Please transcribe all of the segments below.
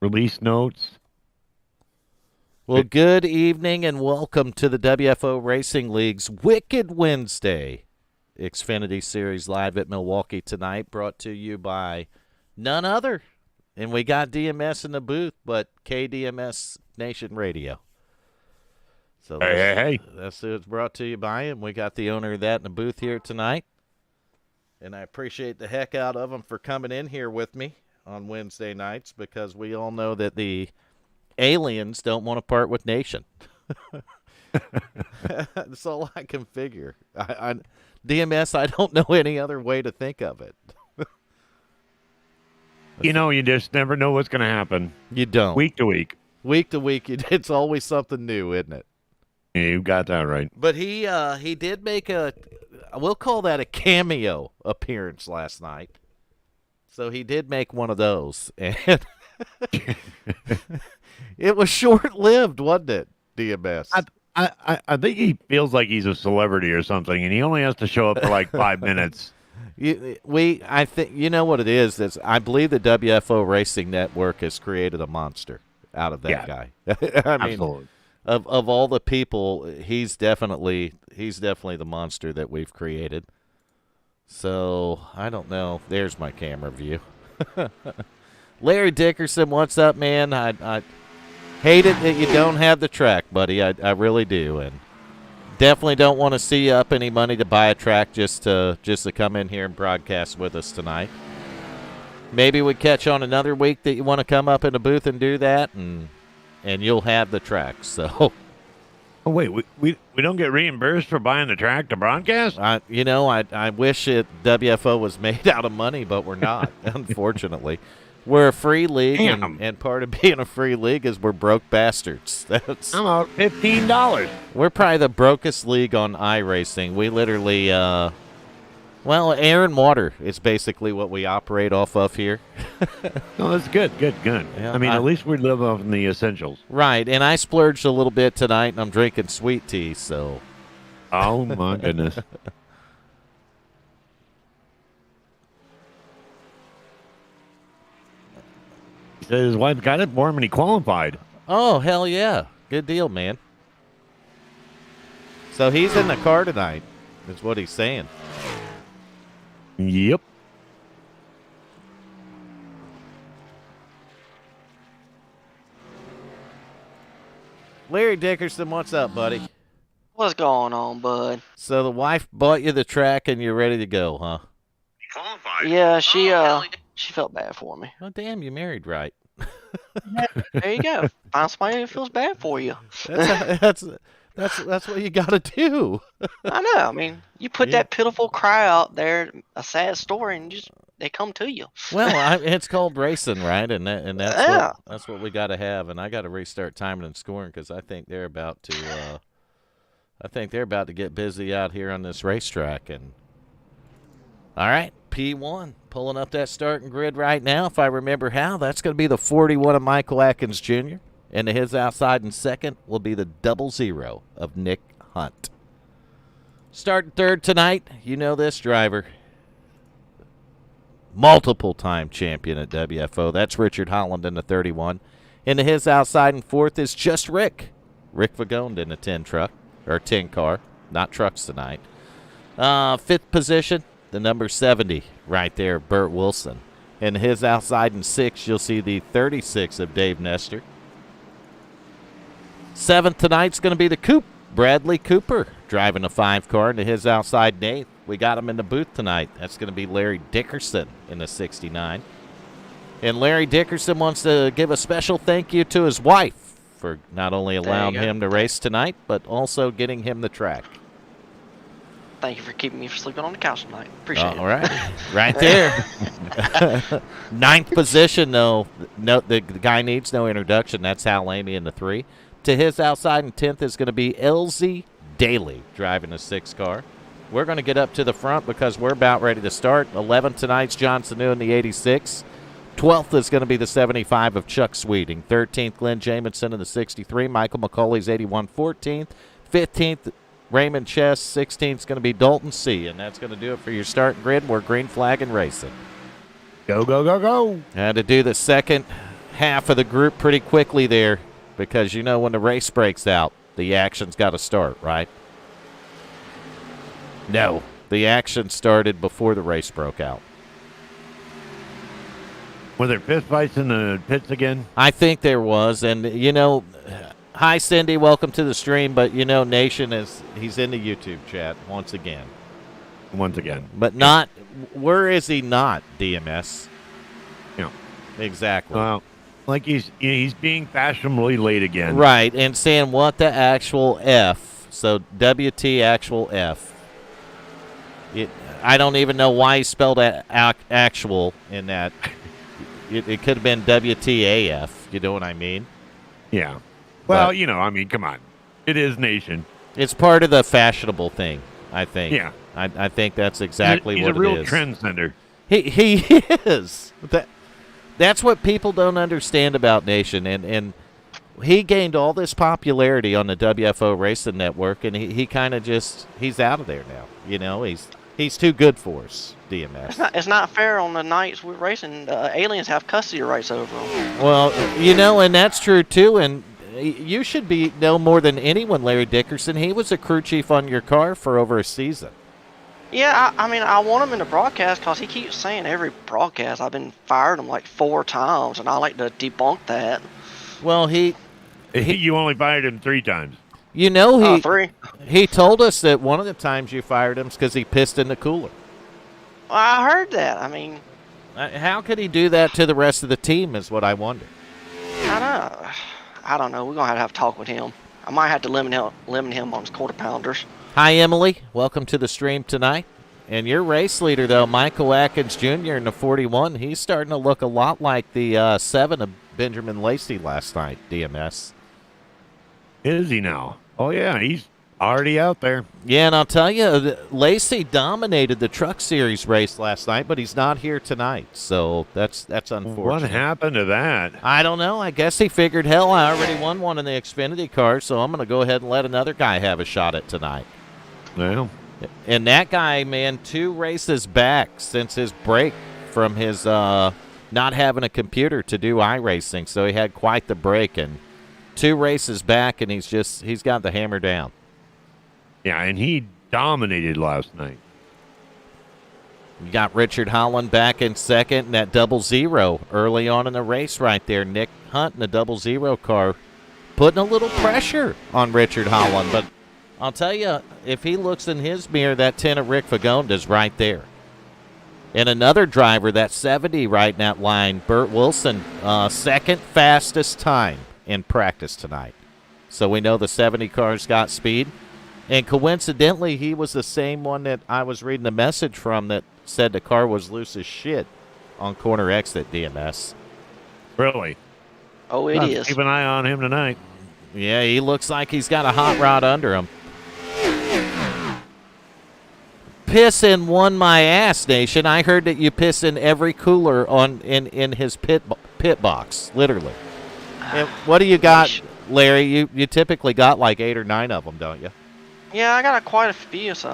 release notes. Well, good evening and welcome to the WFO Racing League's Wicked Wednesday Xfinity Series live at Milwaukee tonight, brought to you by none other. And we got DMS in the booth, but KDMS Nation Radio. So Hey. That's who it's brought to you by, and we got the owner of that in the booth here tonight. And I appreciate the heck out of him for coming in here with me on Wednesday nights, because we all know that the aliens don't want to part with Nation. That's all I can figure. DMS, I don't know any other way to think of it. You just never know what's going to happen. You don't. Week to week. Week to week, it's always something new, isn't it? Yeah, you got that right. But he did make we'll call that a cameo appearance last night. So he did make one of those. And it was short-lived, wasn't it, DMS? I think he feels like he's a celebrity or something, and he only has to show up for like 5 minutes. I think you know what it is. I believe the WFO Racing Network has created a monster out of that guy. I mean, absolutely. Of all the people, he's definitely the monster that we've created. So I don't know. There's my camera view. Larry Dickerson, what's up, man? I hate it that you don't have the track, buddy. I really do, and definitely don't want to see you up any money to buy a track just to come in here and broadcast with us tonight. Maybe we catch on another week that you want to come up in the booth and do that, and you'll have the track. So, oh wait, we don't get reimbursed for buying the track to broadcast? I wish WFO was made out of money, but we're not, unfortunately. We're a free league, and part of being a free league is we're broke bastards. I'm out $15. We're probably the brokest league on iRacing. We literally, air and water is basically what we operate off of here. No, that's good. Yeah, I mean, at least we live on the essentials. Right, and I splurged a little bit tonight, and I'm drinking sweet tea, so. Oh, my goodness. He said his wife got it for him and he qualified. Oh, hell yeah. Good deal, man. So he's in the car tonight, is what he's saying. Yep. Larry Dickerson, what's up, buddy? What's going on, bud? So the wife bought you the track and you're ready to go, huh? He qualified. Yeah, she felt bad for me. Oh, damn, you married right. There you go. Find somebody who feels bad for you. That's what you got to do. I know. I mean, you put that pitiful cry out there, a sad story, and they come to you. Well, it's called racing, right? And that's what we got to have. And I got to restart timing and scoring because I think they're about to. I think they're about to get busy out here on this racetrack. And all right, P1 pulling up that starting grid right now. If I remember how, that's going to be the 41 of Michael Atkins Jr. And to his outside in second will be the 00 of Nick Hunt. Starting third tonight, you know this driver. Multiple-time champion at WFO. That's Richard Holland in the 31. Into his outside in fourth is just Rick. Rick Vagone in the 10 car. Not trucks tonight. Fifth position, the number 70 right there, Burt Wilson. In his outside in sixth, you'll see the 36 of Dave Nestor. Seventh tonight's going to be the Coupe. Bradley Cooper driving a 5 car into his outside in eighth. We got him in the booth tonight. That's going to be Larry Dickerson in the 69. And Larry Dickerson wants to give a special thank you to his wife for not only allowing him to race tonight, but also getting him the track. Thank you for keeping me from sleeping on the couch tonight. Appreciate it. All right. Right there. Ninth position, though. No, the guy needs no introduction. That's Hal Amy in the 3. To his outside in 10th is going to be LZ Daly driving a 6 car. We're going to get up to the front because we're about ready to start. 11th tonight's John Sanu in the 86. 12th is going to be the 75 of Chuck Sweeting. 13th, Glenn Jamison in the 63. Michael McCauley's 81 14th. 15th, Raymond Chess. 16th is going to be Dalton C. And that's going to do it for your starting grid. We're green flag and racing. Go, go, go, go. And to do the second half of the group pretty quickly there because, when the race breaks out, the action's got to start, right? No, the action started before the race broke out. Were there fist fights in the pits again? I think there was, and hi Cindy, welcome to the stream. But Nation he's in the YouTube chat once again. But not. Where is he not? DMS. Yeah, exactly. Like he's being fashionably late again. Right, and saying what the actual F. So WT actual F. I don't even know why he spelled actual in that. It could have been WTAF. You know what I mean? Yeah. Well, come on. It is Nation. It's part of the fashionable thing, I think. Yeah. I think that's exactly what it is. He's a real trendsetter. He is. That's what people don't understand about Nation. And he gained all this popularity on the WFO Racing Network, and he kind of he's out of there now. He's too good for us, DMS. It's not fair on the nights we're racing. Aliens have custody rights over them. Well, and that's true, too. And you should know more than anyone, Larry Dickerson. He was a crew chief on your car for over a season. Yeah, I want him in the broadcast because he keeps saying every broadcast I've been fired him like 4 times, and I like to debunk that. Well, you only fired him 3 times. 3. He told us that one of the times you fired him is because he pissed in the cooler. Well, I heard that. How could he do that to the rest of the team is what I wonder. I don't know. We're going to have a talk with him. I might have to limit him on his quarter pounders. Hi, Emily. Welcome to the stream tonight. And your race leader, though, Michael Atkins Jr. in the 41, he's starting to look a lot like the 7 of Benjamin Lacey last night, DMS. Is he now? Oh, yeah, he's already out there. Yeah, and I'll tell you, Lacey dominated the Truck Series race last night, but he's not here tonight, so that's unfortunate. What happened to that? I don't know. I guess he figured, hell, I already won one in the Xfinity car, so I'm going to go ahead and let another guy have a shot at tonight. Well. And that guy, man, 2 races back since his break from his not having a computer to do iRacing, so he had quite the break, and 2 races back, and he's got the hammer down. Yeah, and he dominated last night. You got Richard Holland back in second, and that 00 early on in the race right there. Nick Hunt in the 00 car putting a little pressure on Richard Holland. But I'll tell you, if he looks in his mirror, that 10 of Rick Fagonda's right there. And another driver, that 70 right in that line, Burt Wilson, second fastest time in practice tonight. So we know the 70 car's got speed. And coincidentally, he was the same one that I was reading the message from that said the car was loose as shit on corner exit, DMS. Really? Oh, it is. Keep an eye on him tonight. Yeah, he looks like he's got a hot rod under him. Piss in won my ass, Nation. I heard that you piss in every cooler in his pit box, literally. And what do you got, Larry? You typically got like 8 or 9 of them, don't you? Yeah, I got quite a few, so,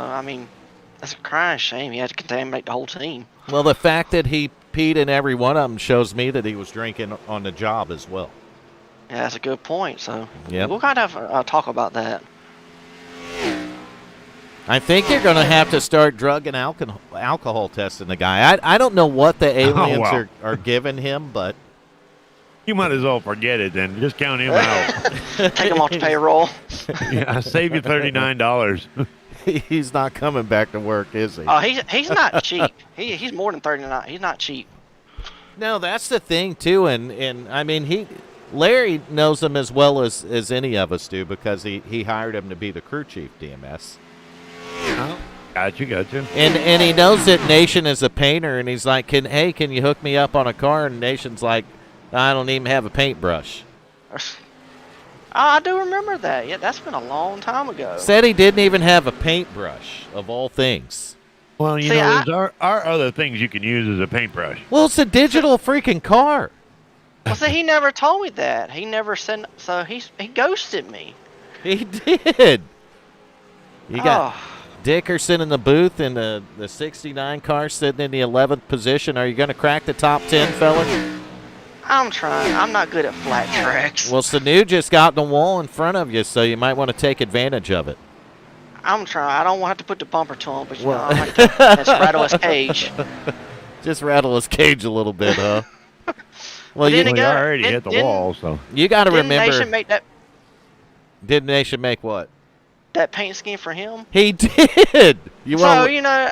that's a crying shame. He had to contaminate the whole team. Well, the fact that he peed in every one of them shows me that he was drinking on the job as well. Yeah, that's a good point, so yep. We'll kind of talk about that. I think you're going to have to start drug and alcohol testing the guy. I don't know what the aliens are giving him, but... You might as well forget it then. Just count him out. Take him off the payroll. Yeah, save you $39. He's not coming back to work, is he? Oh, he's not cheap. He's more than 39. He's not cheap. No, that's the thing too, and I mean Larry knows him as well as any of us do because he hired him to be the crew chief, DMS. Oh, gotcha. And he knows that Nation is a painter, and he's like, can you hook me up on a car? And Nation's like, I don't even have a paintbrush. I do remember that. Yeah, that's been a long time ago. Said he didn't even have a paintbrush, of all things. Well, there are other things you can use as a paintbrush. Well, it's a digital freaking car. Well, see, he never told me that. He never said, so he ghosted me. He did. You got Dickerson in the booth in the 69 car sitting in the 11th position. Are you going to crack the top 10, fellas? I'm trying. I'm not good at flat tracks. Well, Sanu just got the wall in front of you, so you might want to take advantage of it. I'm trying. I don't want to have to put the bumper to him, but Well- I like to just rattle his cage. Just rattle his cage a little bit, huh? Well, But you, then Well, you again, already hit the wall, so. you got to Didn't remember. Nation make Did Nation make what? that paint scheme for him? He did. You So, want you know,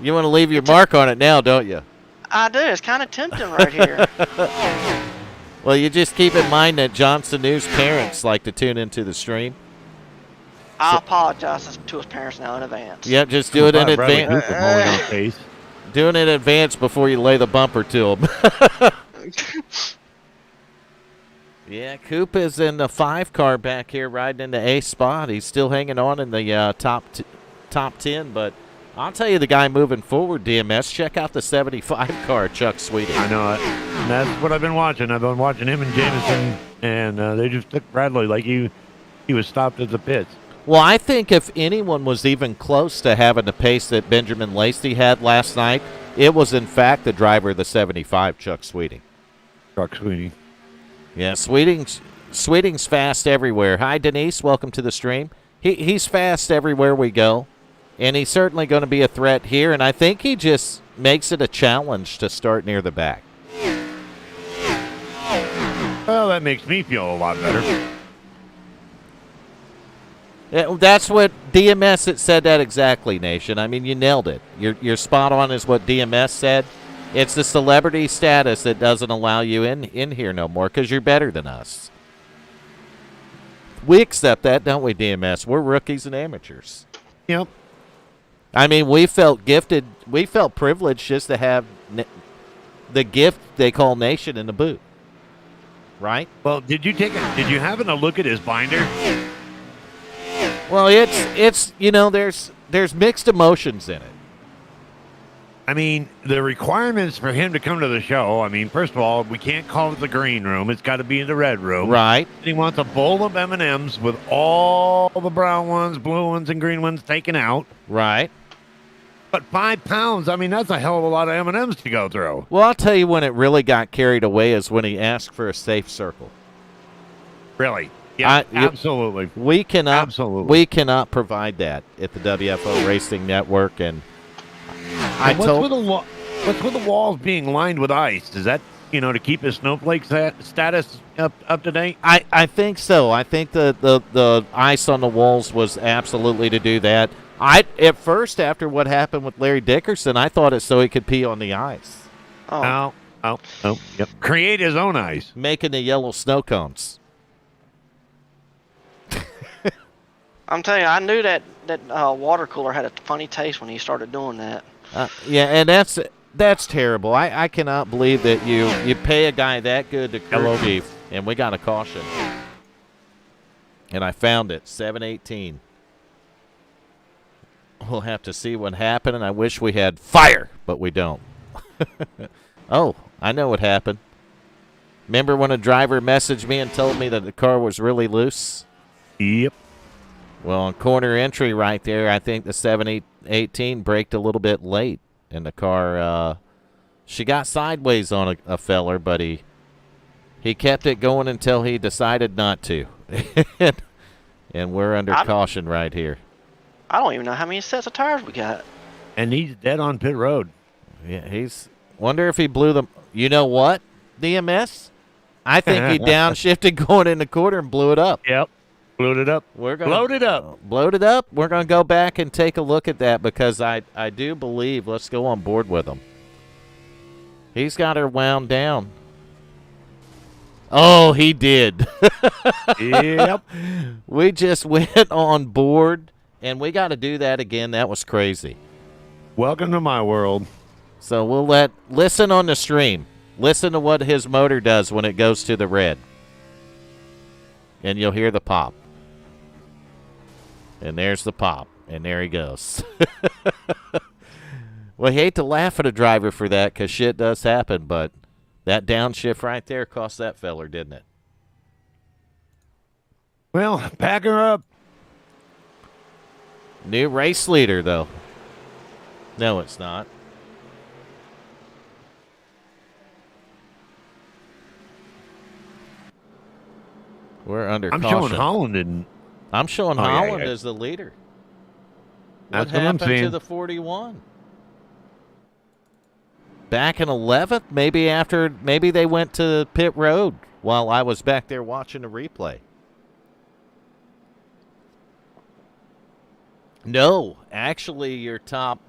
to leave your mark on it now, don't you? I do. It's kind of tempting right here. Well, you just keep in mind that Johnson News parents like to tune into the stream. I apologize to his parents now in advance. Yeah, just do it in Bradley advance. Cooper falling on his face. Do it in advance before you lay the bumper to him. Yeah, Coop is in the 5 car back here riding in the A spot. He's still hanging on in the top 10, but I'll tell you the guy moving forward, DMS, check out the 75 car, Chuck Sweeting. I know it. And that's what I've been watching. I've been watching him and Jameson, and they just took Bradley like he was stopped at the pits. Well, I think if anyone was even close to having the pace that Benjamin Lacey had last night, it was in fact the driver of the 75, Chuck Sweeting. Chuck Sweeney. Yeah, Sweeting's fast everywhere. Hi, Denise. Welcome to the stream. He's fast everywhere we go, and he's certainly going to be a threat here, and I think he just makes it a challenge to start near the back. Well, that makes me feel a lot better. Yeah, that's what DMS had said that exactly, Nation. I mean, you nailed it. You're spot on is what DMS said. It's the celebrity status that doesn't allow you in here no more because you're better than us. We accept that, don't we, DMS? We're rookies and amateurs. Yep. I mean, we felt gifted. We felt privileged just to have the gift they call Nation in the boot. Right? Well, did you happen to look at his binder? Well, it's there's mixed emotions in it. I mean, the requirements for him to come to the show, I mean, first of all, we can't call it the green room. It's got to be in the red room. Right. He wants a bowl of M&Ms with all the brown ones, blue ones, and green ones taken out. Right. But 5 pounds, I mean, that's a hell of a lot of M&Ms to go through. Well, I'll tell you when it really got carried away is when he asked for a safe circle. Really? Yeah, I- you- absolutely. We cannot Absolutely. We cannot provide that at the WFO Racing Network, and And what's with the walls being lined with ice? Is that, to keep his snowflake status up to date? I think so. I think the ice on the walls was absolutely to do that. At first, after what happened with Larry Dickerson, I thought it's so he could pee on the ice, Oh, Yep. Create his own ice. making the yellow snow cones. I'm telling you, I knew that water cooler had a funny taste when he started doing that. Yeah, and that's terrible. I cannot believe that you pay a guy that good to crew chief, and we got a caution. And I found it, 718. We'll have to see what happened, and I wish we had fire, but we don't. Oh, I know what happened. Remember when a driver messaged me and told me that the car was really loose? Yep. Well, on corner entry right there, I think the 718 braked a little bit late, and the car, she got sideways on a feller, but he kept it going until he decided not to. And we're under caution right here. I don't even know how many sets of tires we got. And he's dead on pit road. Yeah, wonder if he blew them. You know what, DMS? I think he downshifted going in the quarter and blew it up. Yep. Blowed it up. Blowed it up. Blowed it up. We're going to go back and take a look at that because I do believe, let's go on board with him. He's got her wound down. Oh, he did. Yep. We just went on board, and we got to do that again. That was crazy. Welcome to my world. So we'll listen on the stream. Listen to what his motor does when it goes to the red. And you'll hear the pop. And there's the pop. And there he goes. Well, I hate to laugh at a driver for that because shit does happen, but that downshift right there cost that feller, didn't it? Well, pack her up. New race leader, though. No, it's not. We're under I'm caution. showing Holland in. I'm showing Holland as the leader. That's what what I'm happened to seeing. the 41? Back in 11th? Maybe they went to pit road while I was back there watching the replay. No, actually your top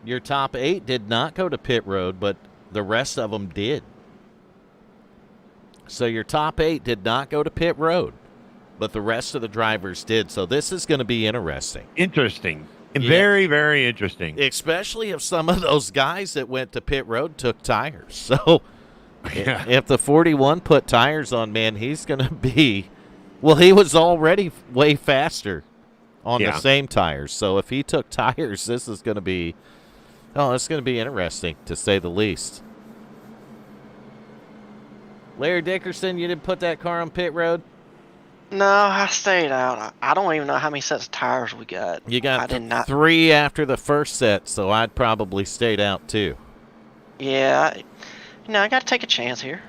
8 did not go to pit road, but the rest of them did. So your top 8 did not go to pit road, but the rest of the drivers did. So this is going to be interesting. Interesting. Yeah. Very, very interesting. Especially if some of those guys that went to pit road took tires. So Yeah. if the 41 put tires on, man, he's going to be – well, he was already way faster on the same tires. So if he took tires, this is going to be – it's going to be interesting, to say the least. Larry Dickerson, you didn't put that car on pit road? No, I stayed out. I don't even know how many sets of tires we got. You got I did not. 3 after the first set, so I'd probably stayed out too. Yeah, I got to take a chance here.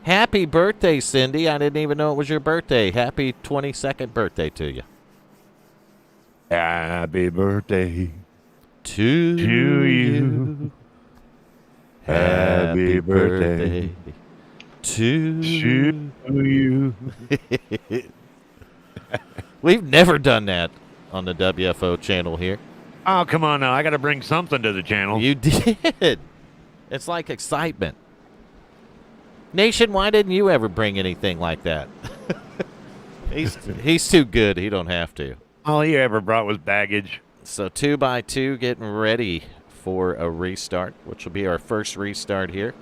Happy birthday, Cindy. I didn't even know it was your birthday. Happy 22nd birthday to you. Happy birthday To you. Happy birthday to you. We've never done that on the WFO channel here. Oh, come on now. I got to bring something to the channel. You did. It's like excitement. Nation, why didn't you ever bring anything like that? He's too good. He don't have to. All he ever brought was baggage. So 2x2 getting ready for a restart, which will be our first restart here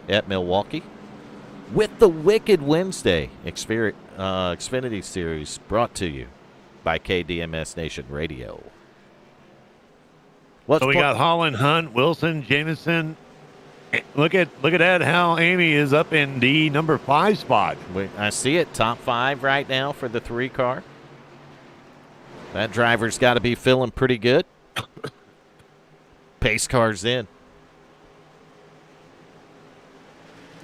at Milwaukee with the Wicked Wednesday Xfinity Series, brought to you by KDMS Nation Radio. So we got Holland, Hunt, Wilson, Jameson. Look at that, how Amy is up in the number 5 spot. I see it, top 5 right now for the 3 car. That driver's got to be feeling pretty good. Pace car's in.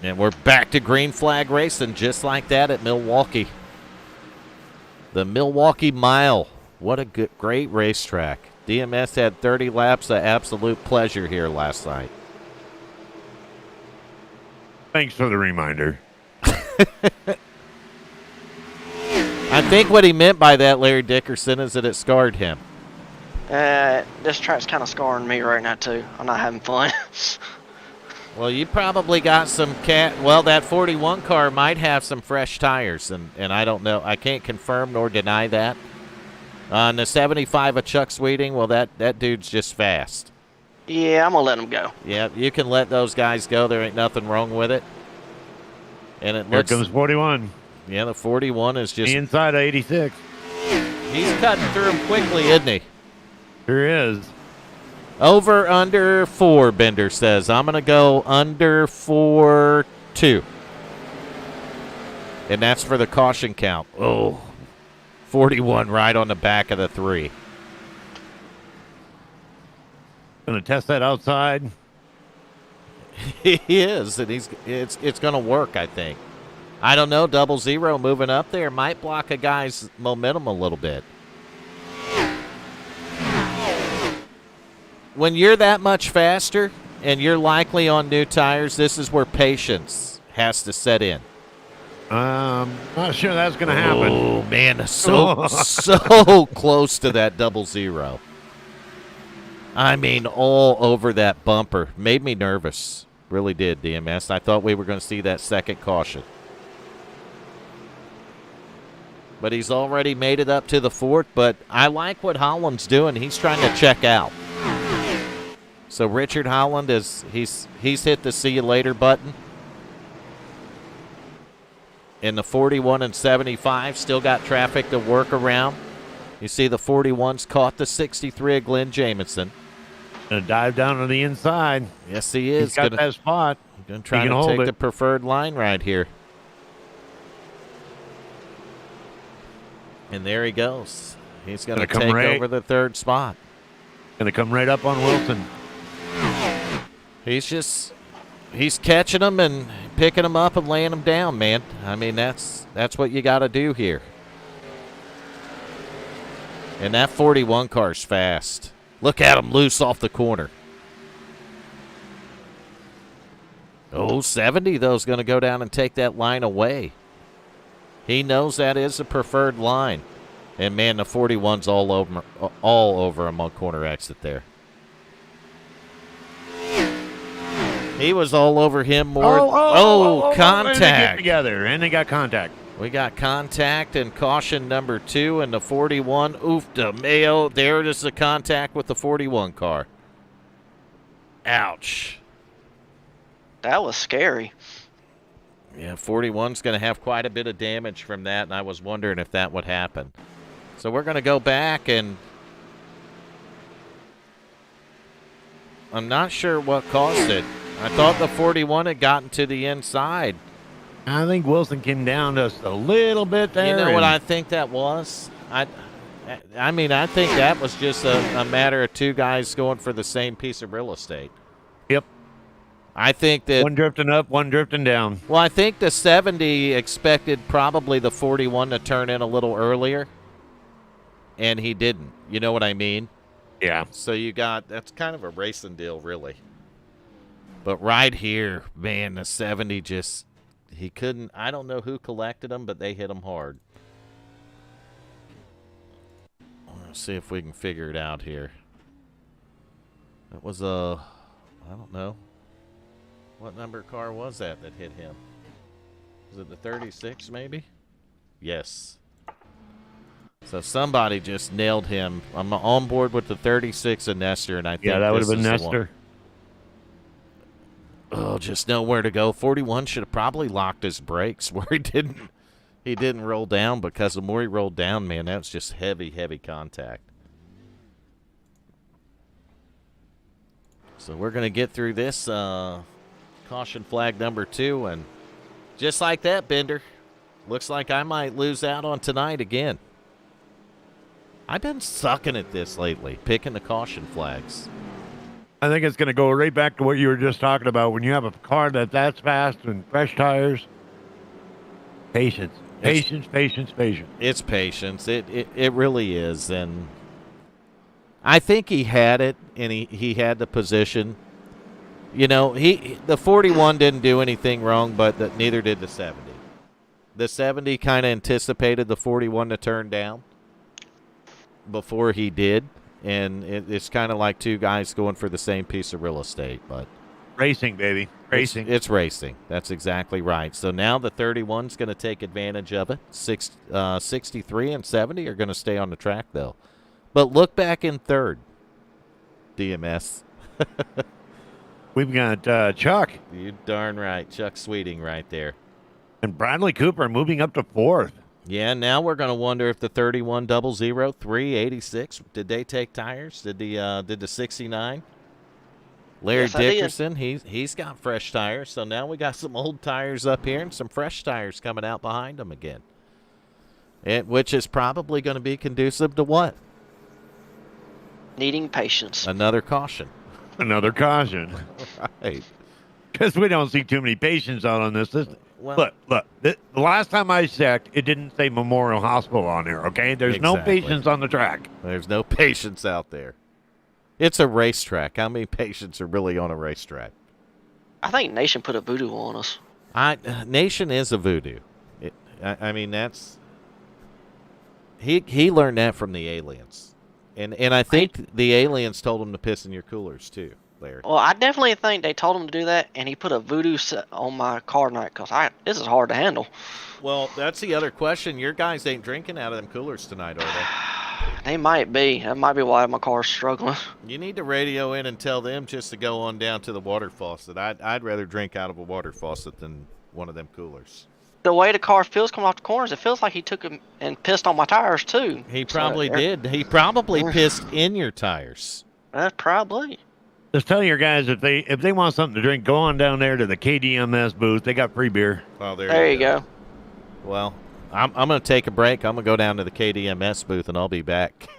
And we're back to green flag racing just like that at Milwaukee. The Milwaukee Mile. What a great racetrack. DMS had 30 laps of absolute pleasure here last night. Thanks for the reminder. I think what he meant by that, Larry Dickerson, is that it scarred him. This track's kind of scarring me right now, too. I'm not having fun. Well, you probably got some that 41 car might have some fresh tires, and I don't know. I can't confirm nor deny that. On the 75 of Chuck Sweeting, well, that dude's just fast. Yeah, I'm going to let him go. Yeah, you can let those guys go. There ain't nothing wrong with it. And it Here comes 41. Yeah, the 41 is just... The inside of 86. He's cutting through him quickly, isn't he? Sure is. Over, under 4, Bender says. I'm going to go under 4-2. And that's for the caution count. Oh, 41 right on the back of the 3. Going to test that outside. He is, and it's going to work, I think. I don't know, 00 moving up there might block a guy's momentum a little bit. When you're that much faster and you're likely on new tires, this is where patience has to set in. Not sure that's going to happen. Oh, man, so close to that 00. I mean, all over that bumper. Made me nervous. Really did, DMS. I thought we were going to see that second caution. But he's already made it up to the 4th. But I like what Holland's doing. He's trying to check out. So Richard Holland he's hit the see you later button. And the 41 and 75 still got traffic to work around. You see the 41's caught the 63 of Glenn Jamison. Going to dive down to the inside. Yes, he is. He's got that spot. Going to try to take the preferred line right here. And there he goes. He's going to take over the 3rd spot. Going to come right up on Wilson. He's catching them and picking them up and laying them down, man. I mean, that's what you got to do here. And that 41 car's fast. Look at him loose off the corner. Oh, 70, though, is going to go down and take that line away. He knows that is the preferred line. And, man, the 41's all over him on corner exit there. He was all over him more. Contact. And they get together, and they got contact. We got contact and caution number 2, and the 41. Oof, Mayo. There it is, the contact with the 41 car. Ouch. That was scary. Yeah, 41's going to have quite a bit of damage from that, and I was wondering if that would happen. So we're going to go back, and I'm not sure what caused it. I thought the 41 had gotten to the inside. I think Wilson came down just a little bit there. You know what I think that was? I mean, I think that was just a matter of two guys going for the same piece of real estate. Yep. I think that one drifting up, one drifting down. Well, I think the 70 expected probably the 41 to turn in a little earlier, and he didn't. You know what I mean? Yeah. So that's kind of a racing deal, really. But right here, man, the 70 just, he couldn't, I don't know who collected them, but they hit him hard. Let's see if we can figure it out here. It was I don't know. What number car was that hit him? Was it the 36 maybe? Yes. So somebody just nailed him. I'm on board with the 36 and Nestor, and I think that would have been Nestor. Oh, just nowhere to go. 41 should have probably locked his brakes where he didn't roll down, because the more he rolled down, man, that was just heavy, heavy contact. So we're going to get through this caution flag number 2, and just like that, Bender, looks like I might lose out on tonight again. I've been sucking at this lately, picking the caution flags. I think it's going to go right back to what you were just talking about. When you have a car that's fast and fresh tires, patience. Patience. It's patience. It really is. And I think he had it, and he had the position. You know, the 41 didn't do anything wrong, but neither did the 70. The 70 kind of anticipated the 41 to turn down before he did. And it's kind of like two guys going for the same piece of real estate. But racing, baby. Racing. It's racing. That's exactly right. So now the 31's going to take advantage of it. 63 and 70 are going to stay on the track, though. But look back in third, DMS. We've got Chuck. You darn right. Chuck Sweeting right there. And Bradley Cooper moving up to fourth. Yeah, now we're going to wonder if the 31 386, did they take tires? Did the 69? Larry Dickerson, he's got fresh tires. So now we got some old tires up here and some fresh tires coming out behind them again. Which is probably going to be conducive to what? Needing patience. Another caution. Another caution. Right. Because we don't see too many patients out on this. Look. The last time I checked, it didn't say Memorial Hospital on there, okay? There's no patients on the track. There's no patients out there. It's a racetrack. How many patients are really on a racetrack? I think Nation put a voodoo on us. Nation is a voodoo. I mean, that's... He learned that from the aliens. And I think the aliens told him to piss in your coolers, too. Larry. Well, I definitely think they told him to do that, and he put a voodoo set on my car tonight because this is hard to handle. Well, that's the other question. Your guys ain't drinking out of them coolers tonight, are they? They might be. That might be why my car's struggling. You need to radio in and tell them just to go on down to the water faucet. I'd rather drink out of a water faucet than one of them coolers. The way the car feels coming off the corners, it feels like he took him and pissed on my tires, too. He probably did. He probably pissed in your tires. Probably. Just tell your guys if they want something to drink, go on down there to the KDMS booth. They got free beer. Oh, there you go. Well, I'm going to take a break. I'm going to go down to the KDMS booth, and I'll be back.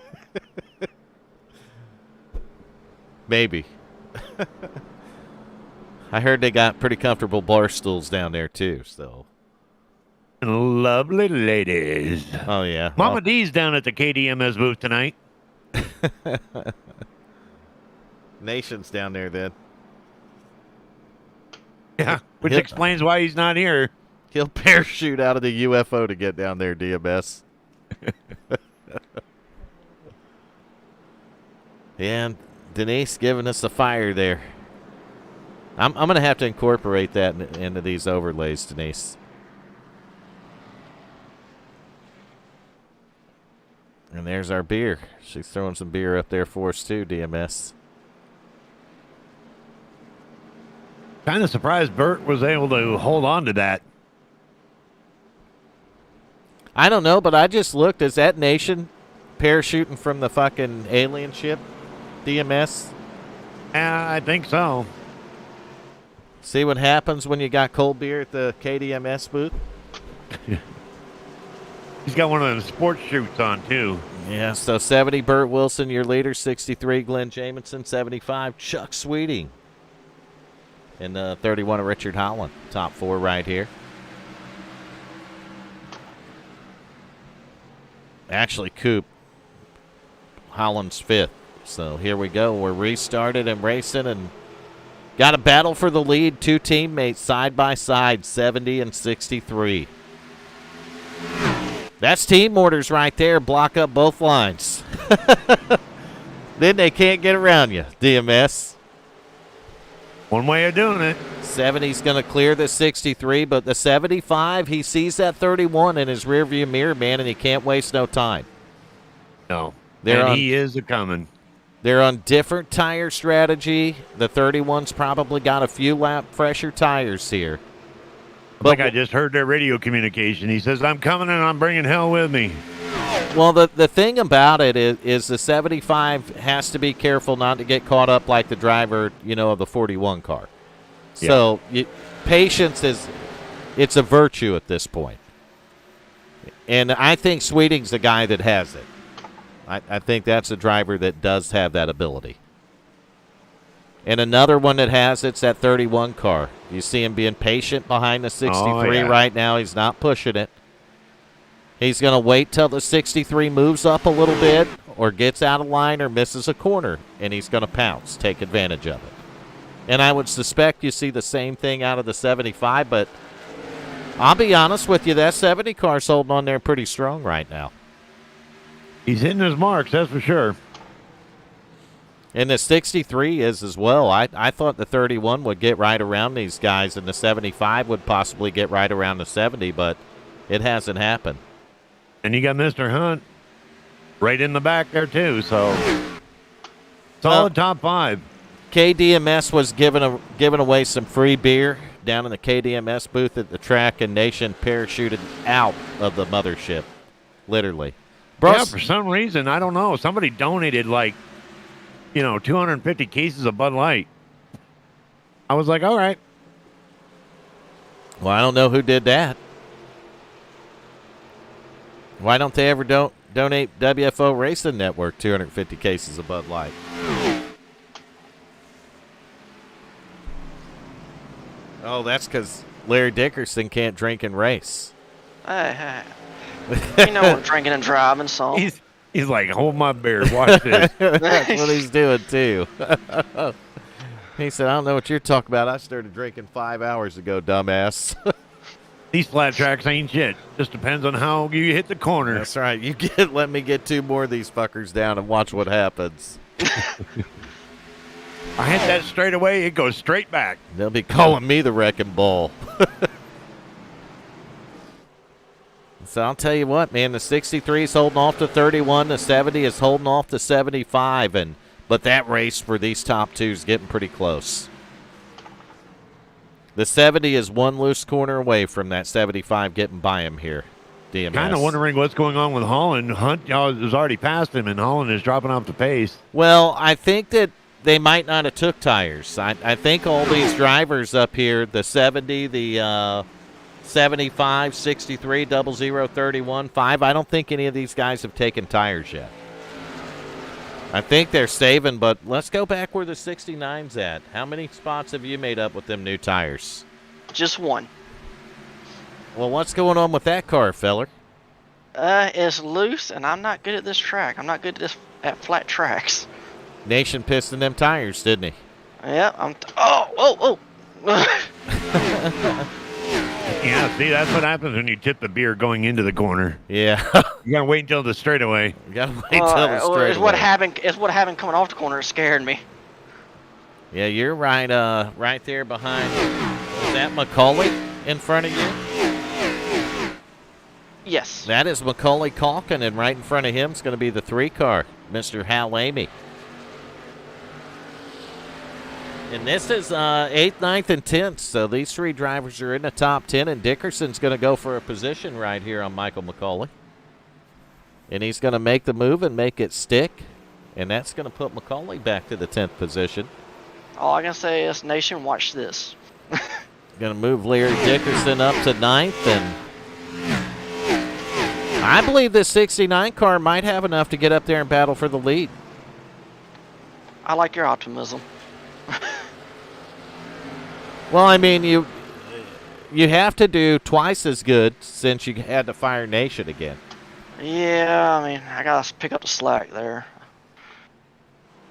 I heard they got pretty comfortable bar stools down there, too, so. Lovely ladies. Oh, yeah. Mama D's down at the KDMS booth tonight. Nation's down there, then. Yeah, which explains why he's not here. He'll parachute out of the UFO to get down there, DMS. Yeah, and Denise giving us a fire there. I'm going to have to incorporate that into these overlays, Denise. And there's our beer. She's throwing some beer up there for us, too, DMS. Kind of surprised Bert was able to hold on to that. I don't know, but I just looked. Is that Nation parachuting from the fucking alien ship, DMS? Yeah, I think so. See what happens when you got cold beer at the KDMS booth? He's got one of them sports shoots on, too. Yeah, so 70, Burt Wilson, your leader. 63, Glenn Jamison. 75, Chuck Sweeting. And 31, Richard Holland. Top 4 right here. Actually, Coop. Holland's 5th. So here we go. We're restarted and racing and got a battle for the lead. 2 teammates side by side, 70 and 63. That's team orders right there. Block up both lines. Then they can't get around you, DMS. One way of doing it. 70's going to clear the 63, but the 75, he sees that 31 in his rearview mirror, man, and he can't waste no time. No. He is a-coming. They're on different tire strategy. The 31's probably got a few lap fresher tires here. I just heard their radio communication. He says, I'm coming and I'm bringing hell with me. Well, the thing about it is the 75 has to be careful not to get caught up like the driver, of the 41 car. Yeah. So patience it's a virtue at this point. And I think Sweeting's the guy that has it. I think that's a driver that does have that ability. And another one that has it's that 31 car. You see him being patient behind the 63 right now. He's not pushing it. He's going to wait till the 63 moves up a little bit or gets out of line or misses a corner, and he's going to pounce, take advantage of it. And I would suspect you see the same thing out of the 75, but I'll be honest with you, that 70 car's holding on there pretty strong right now. He's hitting his marks, that's for sure. And the 63 is as well. I thought the 31 would get right around these guys, and the 75 would possibly get right around the 70, but it hasn't happened. And you got Mr. Hunt right in the back there, too, so solid top 5. KDMS was giving away some free beer down in the KDMS booth at the track, and Nation parachuted out of the mothership, literally. Yeah, for some reason, I don't know. Somebody donated 250 cases of Bud Light. I was like, all right. Well, I don't know who did that. Why don't they ever donate WFO Racing Network 250 cases of Bud Light? Oh, that's because Larry Dickerson can't drink and race. Hey. We're drinking and driving, so. He's like, hold my beer, watch this. That's what he's doing, too. He said, I don't know what you're talking about. I started drinking 5 hours ago, dumbass. These flat tracks ain't shit. Just depends on how you hit the corner. That's right. Let me get 2 more of these fuckers down and watch what happens. I hit that straight away, it goes straight back. They'll be calling me the wrecking ball. So I'll tell you what, man, the 63 is holding off to 31. The 70 is holding off to 75. But that race for these top 2 is getting pretty close. The 70 is 1 loose corner away from that 75 getting by him here, DMS. Kind of wondering what's going on with Holland. Hunt has already passed him, and Holland is dropping off the pace. Well, I think that they might not have took tires. I think all these drivers up here, the 70, the 75, 63, 00, 31, 5, I don't think any of these guys have taken tires yet. I think they're saving, but let's go back where the 69's at. How many spots have you made up with them new tires? Just one. Well, what's going on with that car, feller? It's loose, and I'm not good at this track. I'm not good at flat tracks. Nation pissing them tires, didn't he? Yeah, oh. Yeah, see, that's what happens when you tip the beer going into the corner. Yeah. You gotta wait until the straightaway. You gotta wait till the straightaway. It's what happened coming off the corner. It scared me. Yeah, you're right. Right there behind. Is that Macaulay in front of you? Yes. That is Macaulay Calkin, and right in front of him is going to be the 3 car, Mr. Hal Amy. And this is 8th, 9th, and 10th, so these 3 drivers are in the top 10, and Dickerson's going to go for a position right here on Michael Macaulay. And he's going to make the move and make it stick, and that's going to put Macaulay back to the 10th position. All I can say is, Nation, watch this. Going to move Larry Dickerson up to 9th, and I believe this 69 car might have enough to get up there and battle for the lead. I like your optimism. Well, I mean, you have to do twice as good since you had to fire Nation again. Yeah, I mean, I gotta pick up the slack there.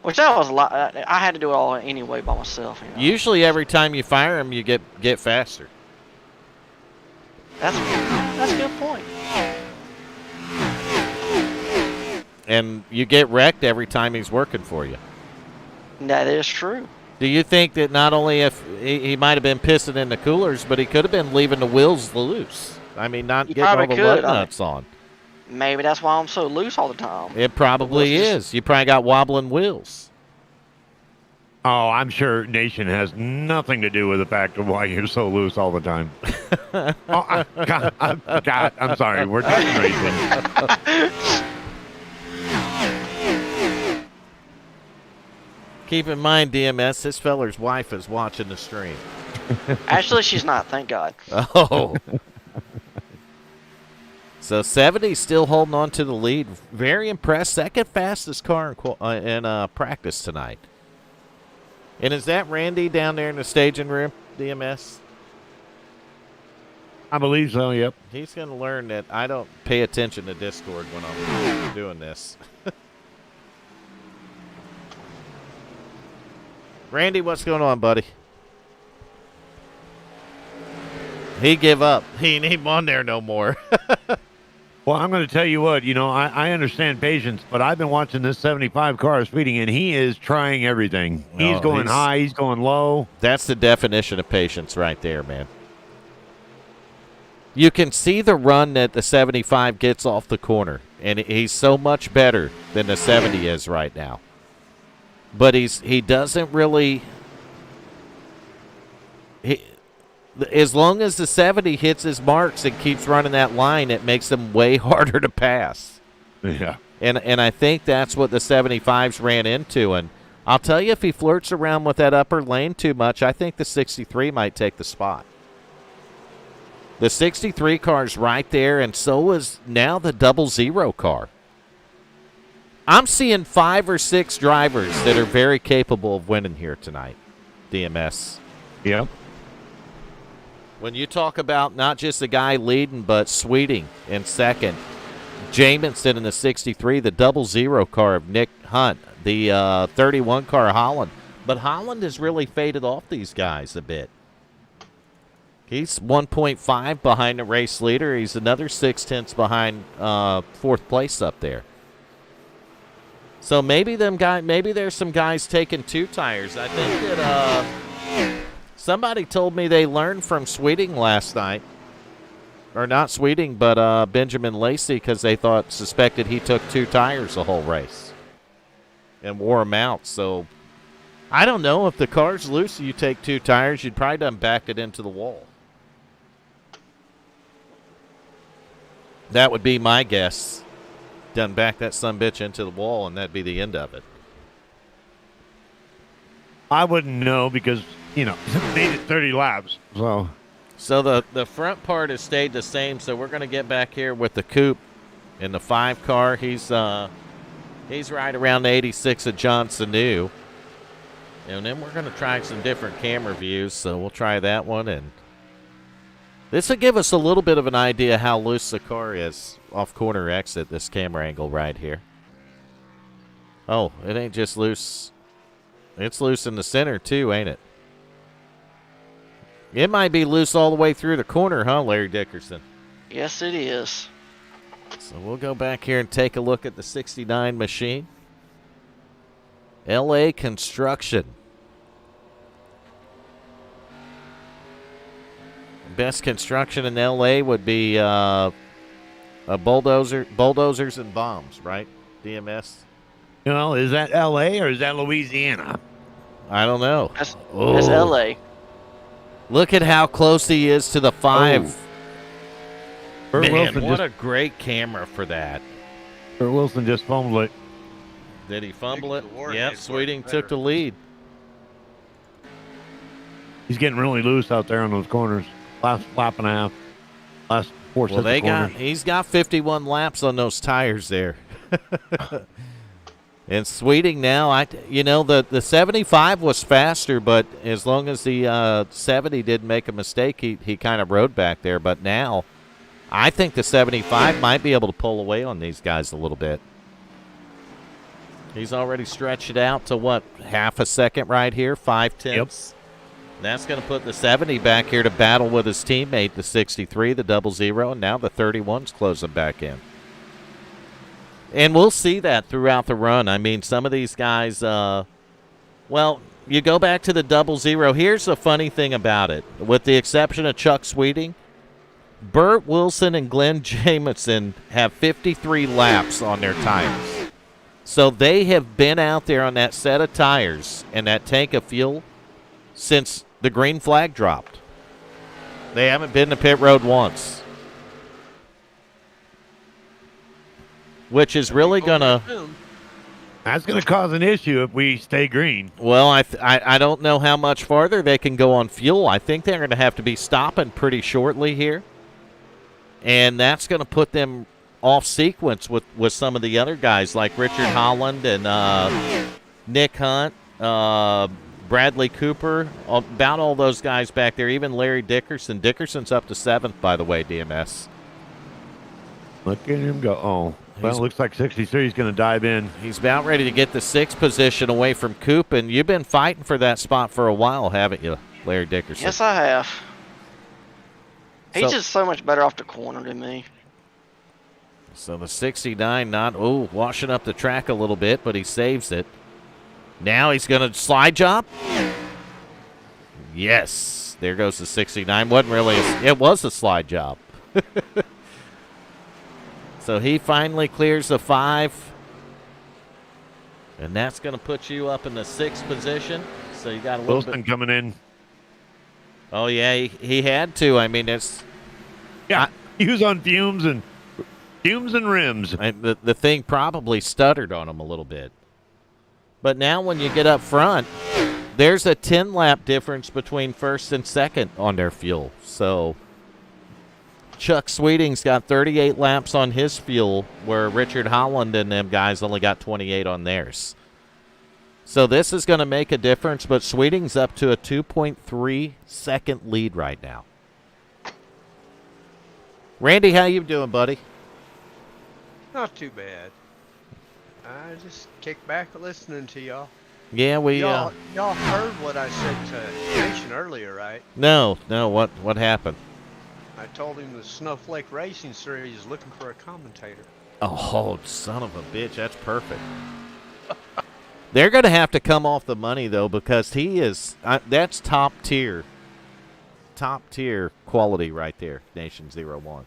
Which that was a lot. I had to do it all anyway by myself. You know? Usually, every time you fire him, you get faster. That's a good point. And you get wrecked every time he's working for you. That is true. Do you think that not only if he might have been pissing in the coolers, but he could have been leaving the wheels loose? I mean, not getting all the lug nuts on. Maybe that's why I'm so loose all the time. It probably is. You probably got wobbling wheels. Oh, I'm sure Nation has nothing to do with the fact of why you're so loose all the time. God, I'm sorry. We're just racing. Keep in mind, DMS, this feller's wife is watching the stream. Actually, she's not. Thank God. Oh. So 70 still holding on to the lead. Very impressed. Second fastest car in practice tonight. And is that Randy down there in the staging room, DMS? I believe so, yep. He's going to learn that I don't pay attention to Discord when I'm doing this. Randy, what's going on, buddy? He give up. He ain't even on there no more. Well, I'm going to tell you what, I understand patience, but I've been watching this 75 car speeding, and he is trying everything. He's going high, he's going low. That's the definition of patience right there, man. You can see the run that the 75 gets off the corner, and he's so much better than the 70 is right now. But he doesn't really as long as the 70 hits his marks and keeps running that line, it makes him way harder to pass. Yeah. And I think that's what the 75s ran into. And I'll tell you, if he flirts around with that upper lane too much, I think the 63 might take the spot. The 63 car's right there, and so is now the 00 car. I'm seeing 5 or 6 drivers that are very capable of winning here tonight, DMS. Yeah. When you talk about not just the guy leading, but Sweeting in second, Jamison in the 63, the 00 car of Nick Hunt, the 31 car Holland. But Holland has really faded off these guys a bit. He's 1.5 behind the race leader. He's another 0.6 behind fourth place up there. So maybe there's some guys taking 2 tires. I think that somebody told me they learned from Sweeting last night. Or not Sweeting, but Benjamin Lacey, because they suspected he took 2 tires the whole race and wore them out. So I don't know. If the car's loose and you take 2 tires, you'd probably done backed it into the wall. That would be my guess. Done back that sumbitch into the wall, and that'd be the end of it. I wouldn't know because, they did 30 laps. So the front part has stayed the same, so we're going to get back here with the coupe in the 5 car. He's He's right around 86 of John Sanu. And then we're going to try some different camera views, so we'll try that one. And this will give us a little bit of an idea how loose the car is off corner exit, this camera angle right here. Oh, it ain't just loose. It's loose in the center, too, ain't it? It might be loose all the way through the corner, huh, Larry Dickerson? Yes, it is. So we'll go back here and take a look at the 69 machine. LA Construction. Best construction in LA would be a bulldozers and bombs, right? DMS. Well, is that L.A. or is that Louisiana? I don't know. That's LA. Look at how close he is to the 5. Burt Man, Wilson what a great camera for that. Burt Wilson just fumbled it. Did he fumble it? Yep, Sweeting took the lead. He's getting really loose out there on those corners. Last lap and a half. Last 4 sets of corners. He's got 51 laps on those tires there. And Sweeting now, the 75 was faster, but as long as the 70 didn't make a mistake, he kind of rode back there. But now, I think the 75 might be able to pull away on these guys a little bit. He's already stretched it out to, what, half a second right here, 5/10. Yep. That's going to put the 70 back here to battle with his teammate, the 63, the 00, and now the 31's closing back in. And we'll see that throughout the run. I mean, some of these guys, you go back to the 00. Here's the funny thing about it. With the exception of Chuck Sweeting, Burt Wilson and Glenn Jamison have 53 laps on their tires. So they have been out there on that set of tires and that tank of fuel since the green flag dropped. They haven't been to pit road once. Which is really going to... That's going to cause an issue if we stay green. Well, I don't know how much farther they can go on fuel. I think they're going to have to be stopping pretty shortly here. And that's going to put them off sequence with some of the other guys like Richard Holland and Nick Hunt, Bradley Cooper, about all those guys back there, even Larry Dickerson. Dickerson's up to 7th, by the way, DMS. Look at him go. Oh, well, it looks like 63 is going to dive in. He's about ready to get the 6th position away from Coop, and you've been fighting for that spot for a while, haven't you, Larry Dickerson? Yes, I have. He's just so much better off the corner than me. So the 69 washing up the track a little bit, but he saves it. Now he's going to slide job. Yes, there goes the 69. It was a slide job. So he finally clears the 5. And that's going to put you up in the 6th position. So you got a little Wilson coming in. Oh, yeah, he had to. I mean, it's... Yeah, he was on fumes and rims. The thing probably stuttered on him a little bit. But now when you get up front, there's a 10-lap difference between first and second on their fuel. So Chuck Sweeting's got 38 laps on his fuel, where Richard Holland and them guys only got 28 on theirs. So this is going to make a difference, but Sweeting's up to a 2.3-second lead right now. Randy, how you doing, buddy? Not too bad. I just kick back listening to y'all. Yeah, y'all heard what I said to Nation earlier, right? No. What happened? I told him the Snowflake Racing Series is looking for a commentator. Oh, son of a bitch! That's perfect. They're going to have to come off the money though, because he is. That's top tier quality right there. Nation 01.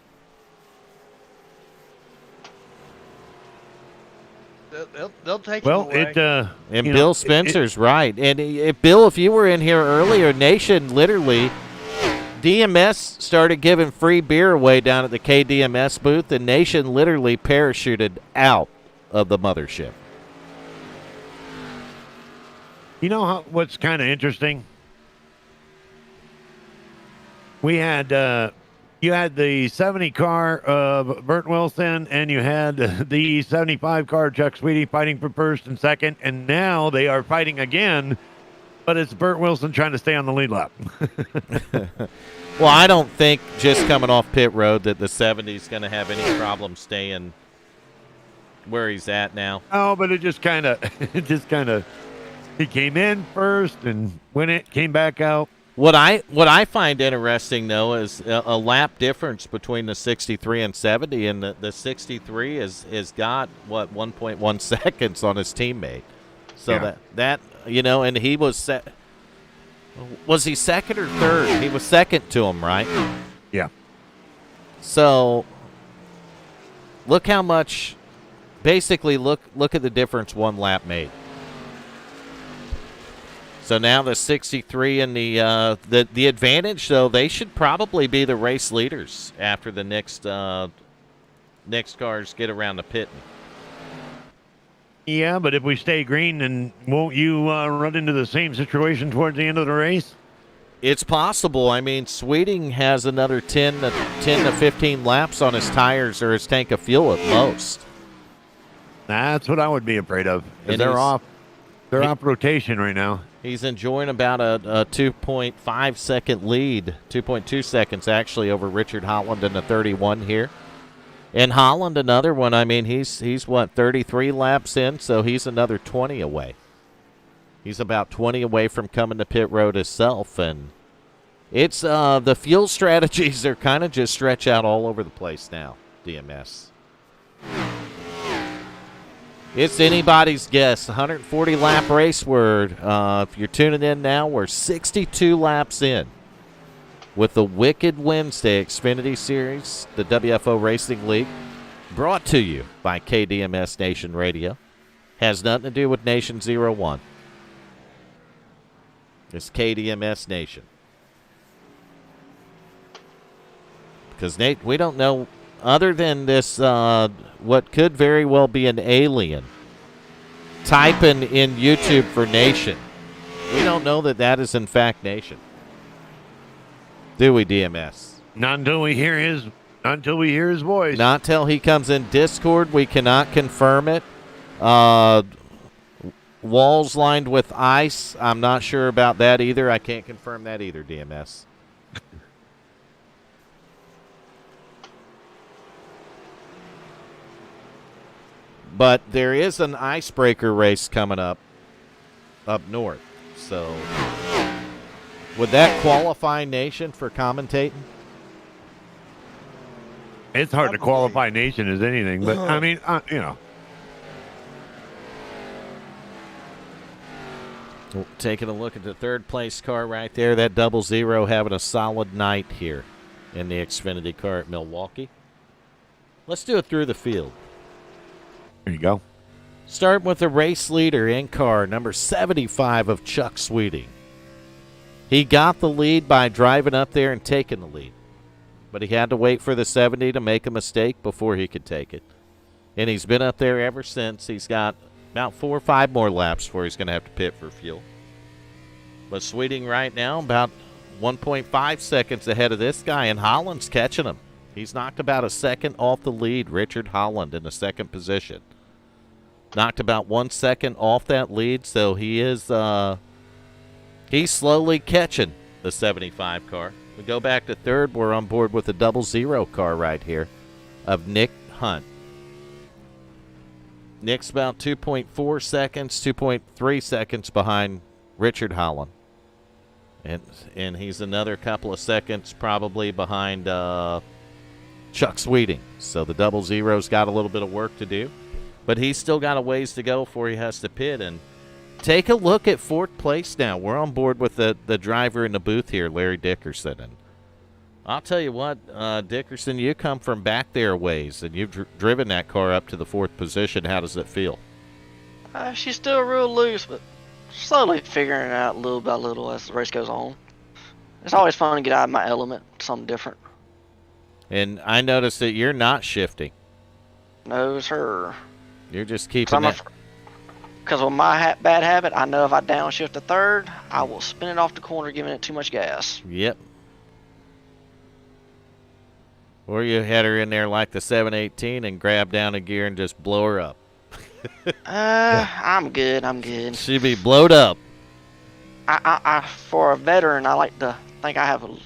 They'll take him away. Bill Spencer's right. And Bill, if you were in here earlier, Nation literally, DMS started giving free beer away down at the KDMS booth, and Nation literally parachuted out of the mothership. You know what's kind of interesting? We had, you had the 70 car of Burt Wilson, and you had the 75 car Chuck Sweetie fighting for first and second, and now they are fighting again, but it's Burt Wilson trying to stay on the lead lap. Well, I don't think just coming off pit road that the 70 is going to have any problem staying where he's at now. Oh, but it just kind of, he came in first and when it came back out. What I find interesting, though, is a lap difference between the 63 and 70, and the 63 is got, 1.1 seconds on his teammate. So that and he was set. Was he second or third? He was second to him, right? Yeah. So look how much, basically look at the difference one lap made. So now the 63 and the advantage, though, they should probably be the race leaders after the next cars get around the pit. Yeah, but if we stay green, then won't you run into the same situation towards the end of the race? It's possible. I mean, Sweeting has another 10 to 15 laps on his tires or his tank of fuel at most. That's what I would be afraid of. And they're off rotation right now. He's enjoying about a 2.5 second lead, 2.2 seconds actually over Richard Holland in the 31 here. And Holland, another one. I mean, he's 33 laps in, so he's another 20 away. He's about 20 away from coming to pit road himself, and it's the fuel strategies are kind of just stretch out all over the place now. DMS. It's anybody's guess. 140 lap race. If you're tuning in now, we're 62 laps in with the Wicked Wednesday Xfinity Series, the WFO Racing League, brought to you by KDMS Nation Radio. Has nothing to do with Nation 01. It's KDMS Nation. Because, Nate, we don't know, other than this, what could very well be an alien typing in YouTube for Nation. We don't know that is, in fact, Nation. Do we, DMS? Not until we hear his voice. Not till he comes in Discord. We cannot confirm it. Walls lined with ice. I'm not sure about that either. I can't confirm that either, DMS. But there is an icebreaker race coming up north. So would that qualify Nation for commentating? It's hard to qualify Nation as anything, but I mean, Taking a look at the third place car right there, that 00 having a solid night here in the Xfinity car at Milwaukee. Let's do it through the field. There you go. Start with the race leader in car, number 75 of Chuck Sweeting. He got the lead by driving up there and taking the lead. But he had to wait for the 70 to make a mistake before he could take it. And he's been up there ever since. He's got about 4 or 5 more laps before he's going to have to pit for fuel. But Sweeting right now about 1.5 seconds ahead of this guy, and Holland's catching him. He's knocked about a second off the lead, Richard Holland in the second position. Knocked about 1 second off that lead, so he is he's slowly catching the 75 car. We go back to third. We're on board with the 00 car right here of Nick Hunt. Nick's about 2.4 seconds, 2.3 seconds behind Richard Holland. And he's another couple of seconds probably behind Chuck Sweeting. So the 00's got a little bit of work to do. But he's still got a ways to go before he has to pit. And take a look at fourth place now. We're on board with the driver in the booth here, Larry Dickerson. And I'll tell you what, Dickerson, you come from back there a ways, and you've driven that car up to the fourth position. How does it feel? She's still real loose, but slowly figuring it out little by little as the race goes on. It's always fun to get out of my element, something different. And I noticed that you're not shifting. No, sir. You're just keeping it. Because with my bad habit, I know if I downshift to third, I will spin it off the corner, giving it too much gas. Yep. Or you had her in there like the 718 and grab down a gear and just blow her up. I'm good. I'm good. She'd be blowed up. I for a veteran, I like to think I have a.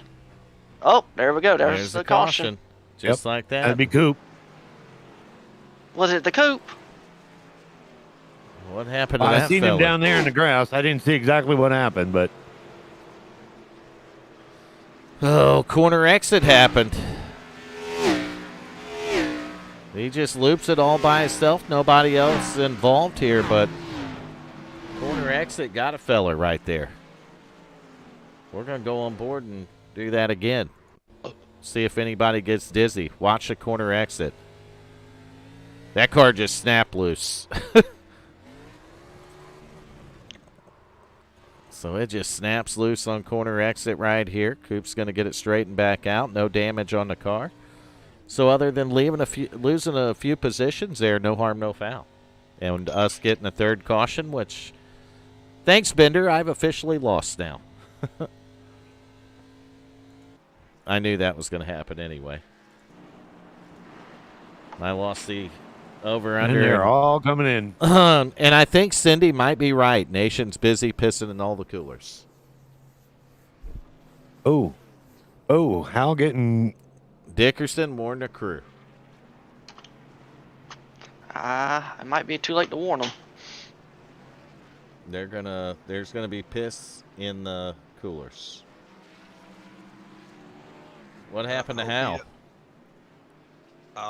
Oh, there we go. There's the caution. Just like that. That'd be Coop. Was it the coupe? What happened to that I seen fella? him down there in the grass. I didn't see exactly what happened, but Oh, corner exit happened. He just loops it all by himself. Nobody else involved here, but corner exit got a feller right there. We're going to go on board and do that again. See if anybody gets dizzy. Watch the corner exit. That car just snapped loose. So it just snaps loose on corner exit right here. Coop's going to get it straightened back out. No damage on the car. So other than losing a few positions there, no harm, no foul. And us getting a third caution, which, thanks, Bender, I've officially lost now. I knew that was going to happen anyway. I lost the over-under. and they're all coming in. And I think Cindy might be right. Nation's busy pissing in all the coolers. Oh, Hal getting. Dickerson warned the crew. It might be too late to warn them. There's gonna be piss in the coolers. What happened to Hal?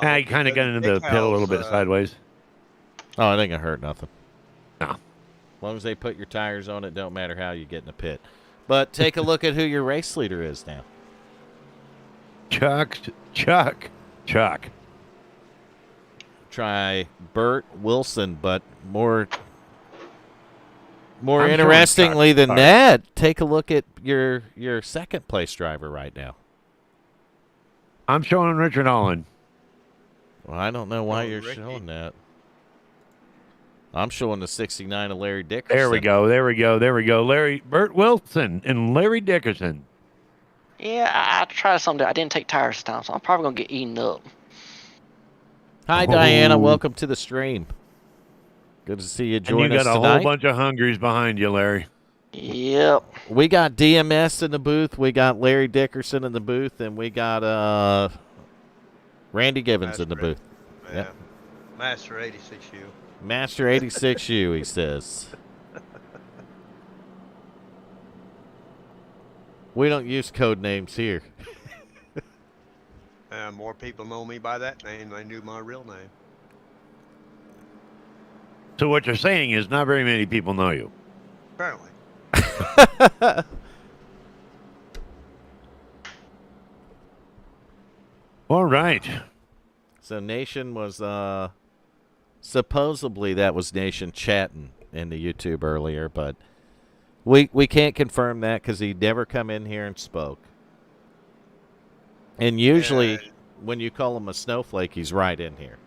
He kind of got into the pit a little bit sideways. Oh, it ain't gonna hurt nothing. No. As long as they put your tires on it, don't matter how you get in the pit. But take a look at who your race leader is now. Chuck. Try Burt Wilson, but more I'm interestingly showing than Chuck. that, take a look at your second place driver right now. I'm showing Richard Allen. Well, I don't know why Oh, you're Ricky. showing that. I'm showing the 69 of Larry Dickerson. There we go. Burt Wilson and Larry Dickerson. Yeah, I tried something. I didn't take tires this time, so I'm probably gonna get eaten up. Hi, Oh. Diana. Welcome to the stream. Good to see you And join you us got a tonight. whole bunch of hungries behind you, Larry. Yep. We got DMS in the booth. We got Larry Dickerson in the booth, and we got Randy Givens in the Master booth. Yeah. Yep. Master 86U. Master 86U, he says. We don't use code names here. More people know me by that name than they knew my real name. So what you're saying is not very many people know you. Apparently. All right. So Nation was supposedly that was Nation chatting in the YouTube earlier, but we can't confirm that because he never come in here and spoke. And usually, Yeah. when you call him a snowflake, he's right in here.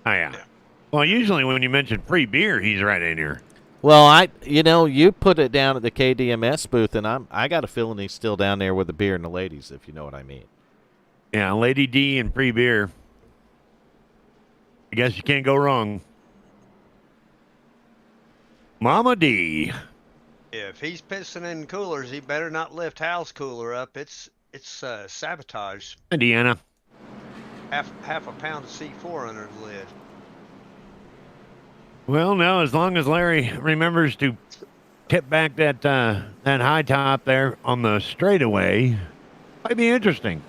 Oh, yeah. Yeah. Well, usually when you mention free beer, he's right in here. Well, you put it down at the KDMS booth, and I got a feeling he's still down there with the beer and the ladies, if you know what I mean. Yeah, Lady D and free beer. I guess you can't go wrong. Mama D. If he's pissing in coolers, he better not lift Hal's cooler up. It's sabotage. Indiana. Half a pound of C4 under the lid. Well, no, as long as Larry remembers to tip back that high top there on the straightaway, might be interesting.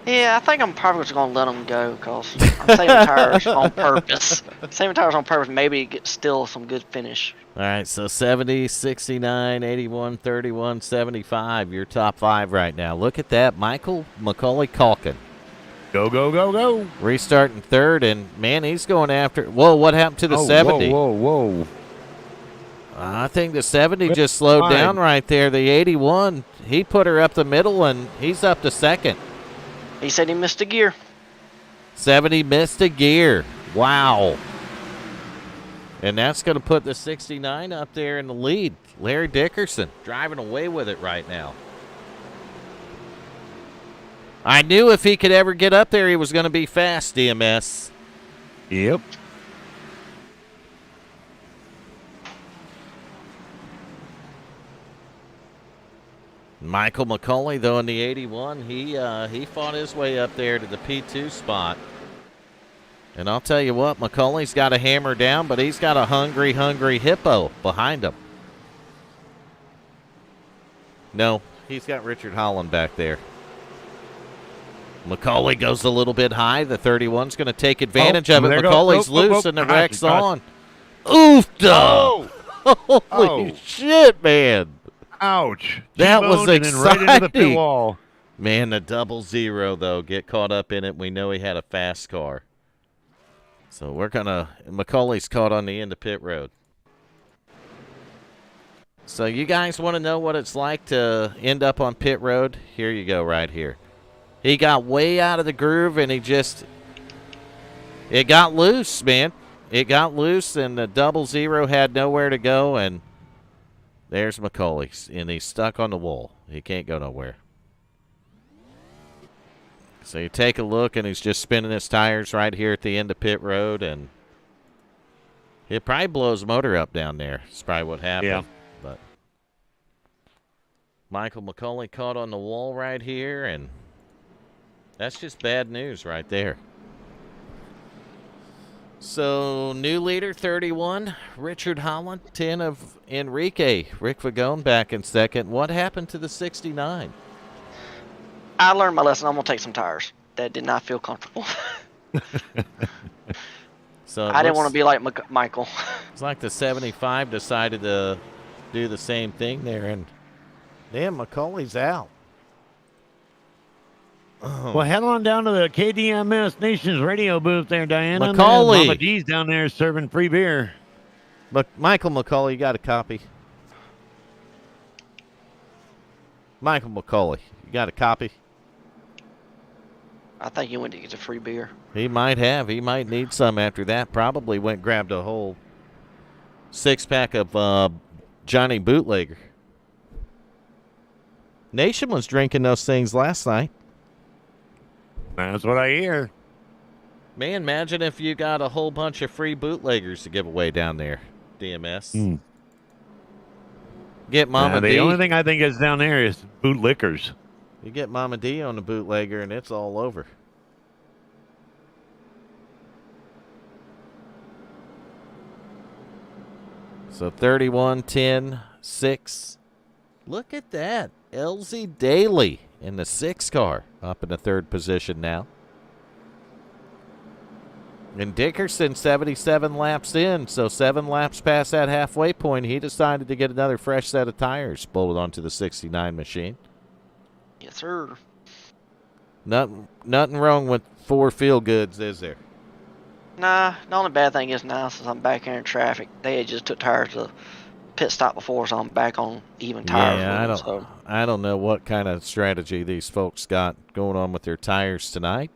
Yeah, I think I'm probably just gonna let them go because I'm saving tires on purpose. Saving tires on purpose, maybe get still some good finish. All right, so 70, 69, 81, 31, 75, your top five right now. Look at that, Michael Macaulay Culkin. Go, go, go, go. Restarting third, and, man, he's going after. Whoa, what happened to the 70? Whoa. I think the 70 just slowed down right there. The 81, he put her up the middle, and he's up to second. He said he missed a gear. 70 missed a gear. Wow. And that's going to put the 69 up there in the lead. Larry Dickerson driving away with it right now. I knew if he could ever get up there, he was going to be fast, DMS. Yep. Michael McCauley, though, in the 81, he fought his way up there to the P2 spot. And I'll tell you what, McCauley's got a hammer down, but he's got a hungry hippo behind him. No, he's got Richard Holland back there. McCauley goes a little bit high. The 31's going to take advantage of it. McCauley's loose, and the wreck's on. Oofda! Oh. Holy shit, man. Ouch. That was T-boned and then right into the pit exciting. wall. Man, the 00, though, get caught up in it. We know he had a fast car. So we're going to – McCauley's caught on the end of pit road. So you guys want to know what it's like to end up on pit road? Here you go right here. He got way out of the groove, and it got loose, man. It got loose, and the 00 had nowhere to go, and there's McCauley, and he's stuck on the wall. He can't go nowhere. So you take a look, and he's just spinning his tires right here at the end of pit road, and it probably blows the motor up down there. That's probably what happened. Yeah. But Michael McCauley caught on the wall right here, and that's just bad news right there. So, new leader, 31, Richard Holland, 10 of Enrique. Rick Vagone back in second. What happened to the 69? I learned my lesson. I'm going to take some tires. That did not feel comfortable. So I didn't want to be like Michael. It's like the 75 decided to do the same thing there, and damn, McCauley's out. Well, head on down to the KDMS Nations radio booth there, Diana. McCauley. Mama G's down there serving free beer. Michael McCauley, you got a copy? Michael McCauley, you got a copy? I think he went to get a free beer. He might have. He might need some after that. Probably went and grabbed a whole 6-pack of Johnny Bootlegger. Nation was drinking those things last night. That's what I hear. Man, imagine if you got a whole bunch of free bootleggers to give away down there, DMS. Get Mama D. The only thing I think is down there is bootlickers. You get Mama D on the bootlegger, and it's all over. So 31, 10, 6. Look at that. LZ Daly in the 6 car up in the 3rd position now. And Dickerson 77 laps in, so 7 laps past that halfway point, he decided to get another fresh set of tires bolted onto the 69 machine. Yes, sir. Nothing wrong with 4 feel-goods, is there? Nah, the only bad thing is now since I'm back here in traffic, they had just took tires to pit stop before, so I'm back on even tires. Yeah, I don't know what kind of strategy these folks got going on with their tires tonight.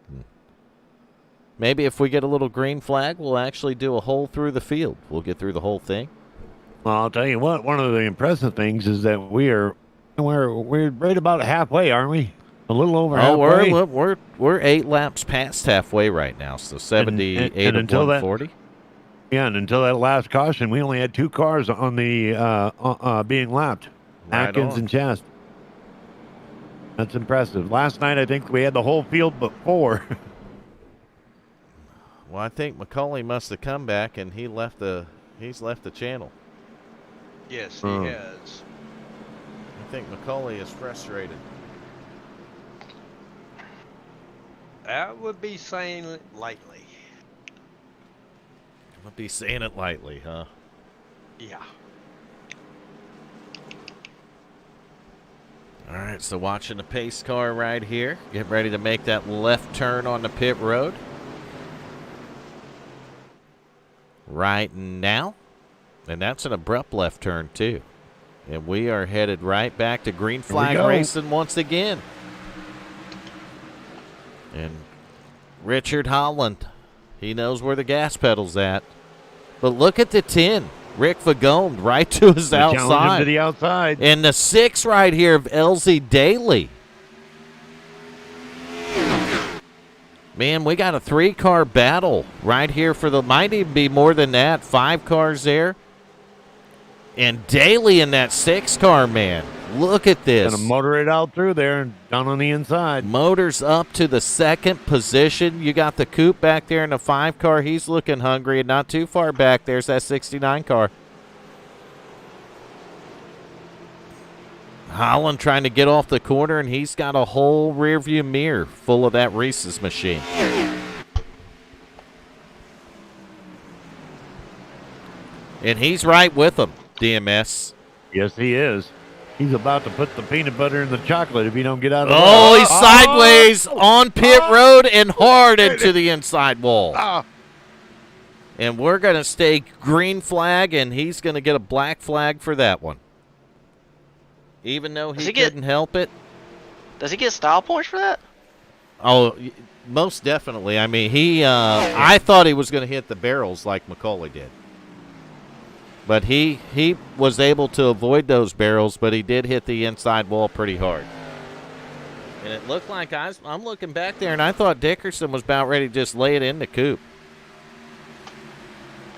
Maybe if we get a little green flag, we'll actually do a hole through the field. We'll get through the whole thing. Well, I'll tell you what. One of the impressive things is that we're right about halfway, aren't we? A little over halfway. We're 8 laps past halfway right now, so 78 and of until 140. Yeah, and until that last caution, we only had 2 cars on the being lapped. Right Atkins on. and Chest. That's impressive. Last night, I think we had the whole field but 4. Well, I think McCauley must have come back, and he's left the channel. Yes, he has. I think McCauley is frustrated. That would be saying it lightly. I'll be saying it lightly, huh? Yeah. All right, so watching the pace car right here. Get ready to make that left turn on the pit road. Right now. And that's an abrupt left turn, too. And we are headed right back to green flag racing once again. And Richard Holland, he knows where the gas pedal's at. But look at the 10. Rick Vagone right to his outside. Challenge him to the outside. And the 6 right here of LZ Daly. Man, we got a 3-car battle right here for the, might even be more than that. 5 cars there. And Daly in that 6-car, man. Look at this. Gonna motor it out through there and down on the inside. Motors up to the 2nd position. You got the coupe back there in the 5-car. He's looking hungry, and not too far back, there's that 69 car. Holland trying to get off the corner, and he's got a whole rearview mirror full of that Reese's machine. And he's right with them, DMS. Yes, he is. He's about to put the peanut butter in the chocolate if he don't get out of the Oh, way. he's sideways on pit road and hard into the inside wall. And we're going to stay green flag, and he's going to get a black flag for that one. Even though he couldn't help it. Does he get style points for that? Oh, most definitely. I mean, I thought he was going to hit the barrels like McCauley did. But he was able to avoid those barrels, but he did hit the inside wall pretty hard. And it looked like I'm looking back there, and I thought Dickerson was about ready to just lay it in the coupe.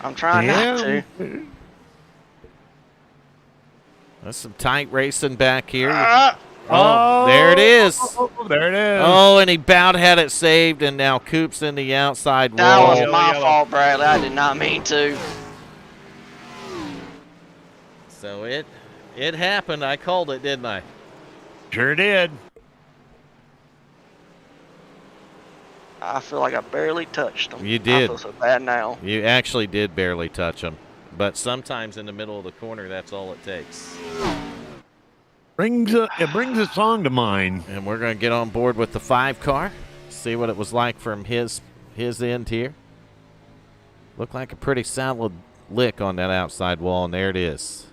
I'm trying not to. That's some tight racing back here. Oh, there it is. There it is. Oh, and he about had it saved, and now Coop's in the outside That wall. was my fault, Bradley. I did not mean to. So it happened. I called it, didn't I? Sure did. I feel like I barely touched him. You did. I feel so bad now. You actually did barely touch him. But sometimes in the middle of the corner, that's all it takes. It brings a song to mind. And we're going to get on board with the 5-car. See what it was like from his end here. Looked like a pretty solid lick on that outside wall, and there it is.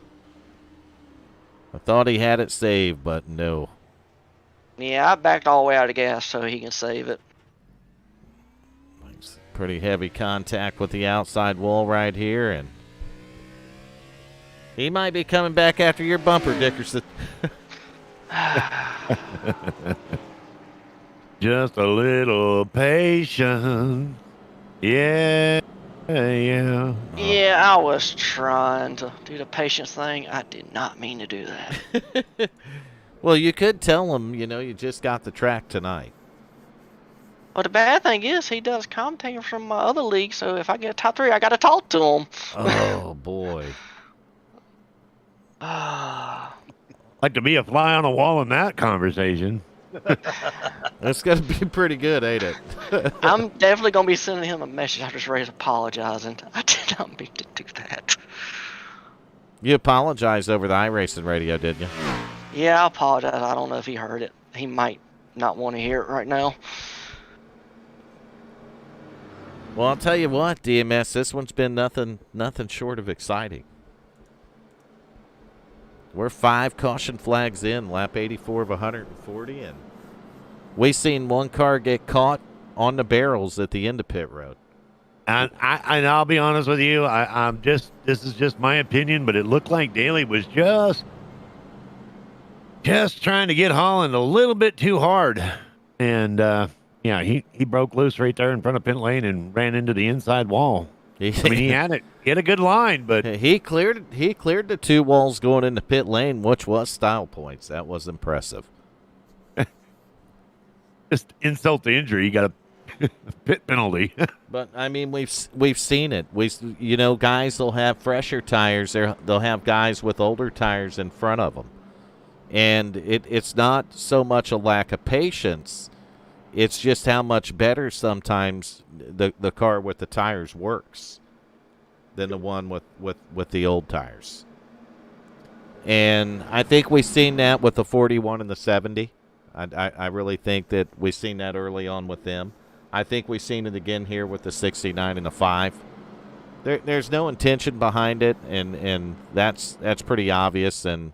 I thought he had it saved, but no. Yeah, I backed all the way out of gas so he can save it. Pretty heavy contact with the outside wall right here, and he might be coming back after your bumper, Dickerson. Just a little patience. Yeah. Yeah, I was trying to do the patience thing. I did not mean to do that. Well, you could tell him, you just got the track tonight. Well, the bad thing is he does commentating from my other league, so if I get a top 3, I got to talk to him. Oh, boy. Like to be a fly on the wall in that conversation. That's going to be pretty good, ain't it? I'm definitely going to be sending him a message after this race apologizing. I did not mean to do that. You apologized over the iRacing radio, didn't you? Yeah, I apologize. I don't know if he heard it. He might not want to hear it right now. Well, I'll tell you what, DMS, this one's been nothing short of exciting. We're 5 caution flags in, lap 84 of 140, and we seen one car get caught on the barrels at the end of pit road. And I'll be honest with you, this is just my opinion, but it looked like Daly was just trying to get Holland a little bit too hard. And yeah, he broke loose right there in front of pit lane and ran into the inside wall. I mean, he had it. He had a good line, but he cleared the 2 walls going into pit lane, which was style points. That was impressive. Just insult to injury. You got a pit penalty. But I mean, we've seen it. Guys will have fresher tires. They'll have guys with older tires in front of them, and it's not so much a lack of patience. It's just how much better sometimes the car with the tires works than the one with the old tires. And I think we've seen that with the 41 and the 70. I really think that we've seen that early on with them. I think we've seen it again here with the 69 and the 5. There's no intention behind it, and that's pretty obvious. And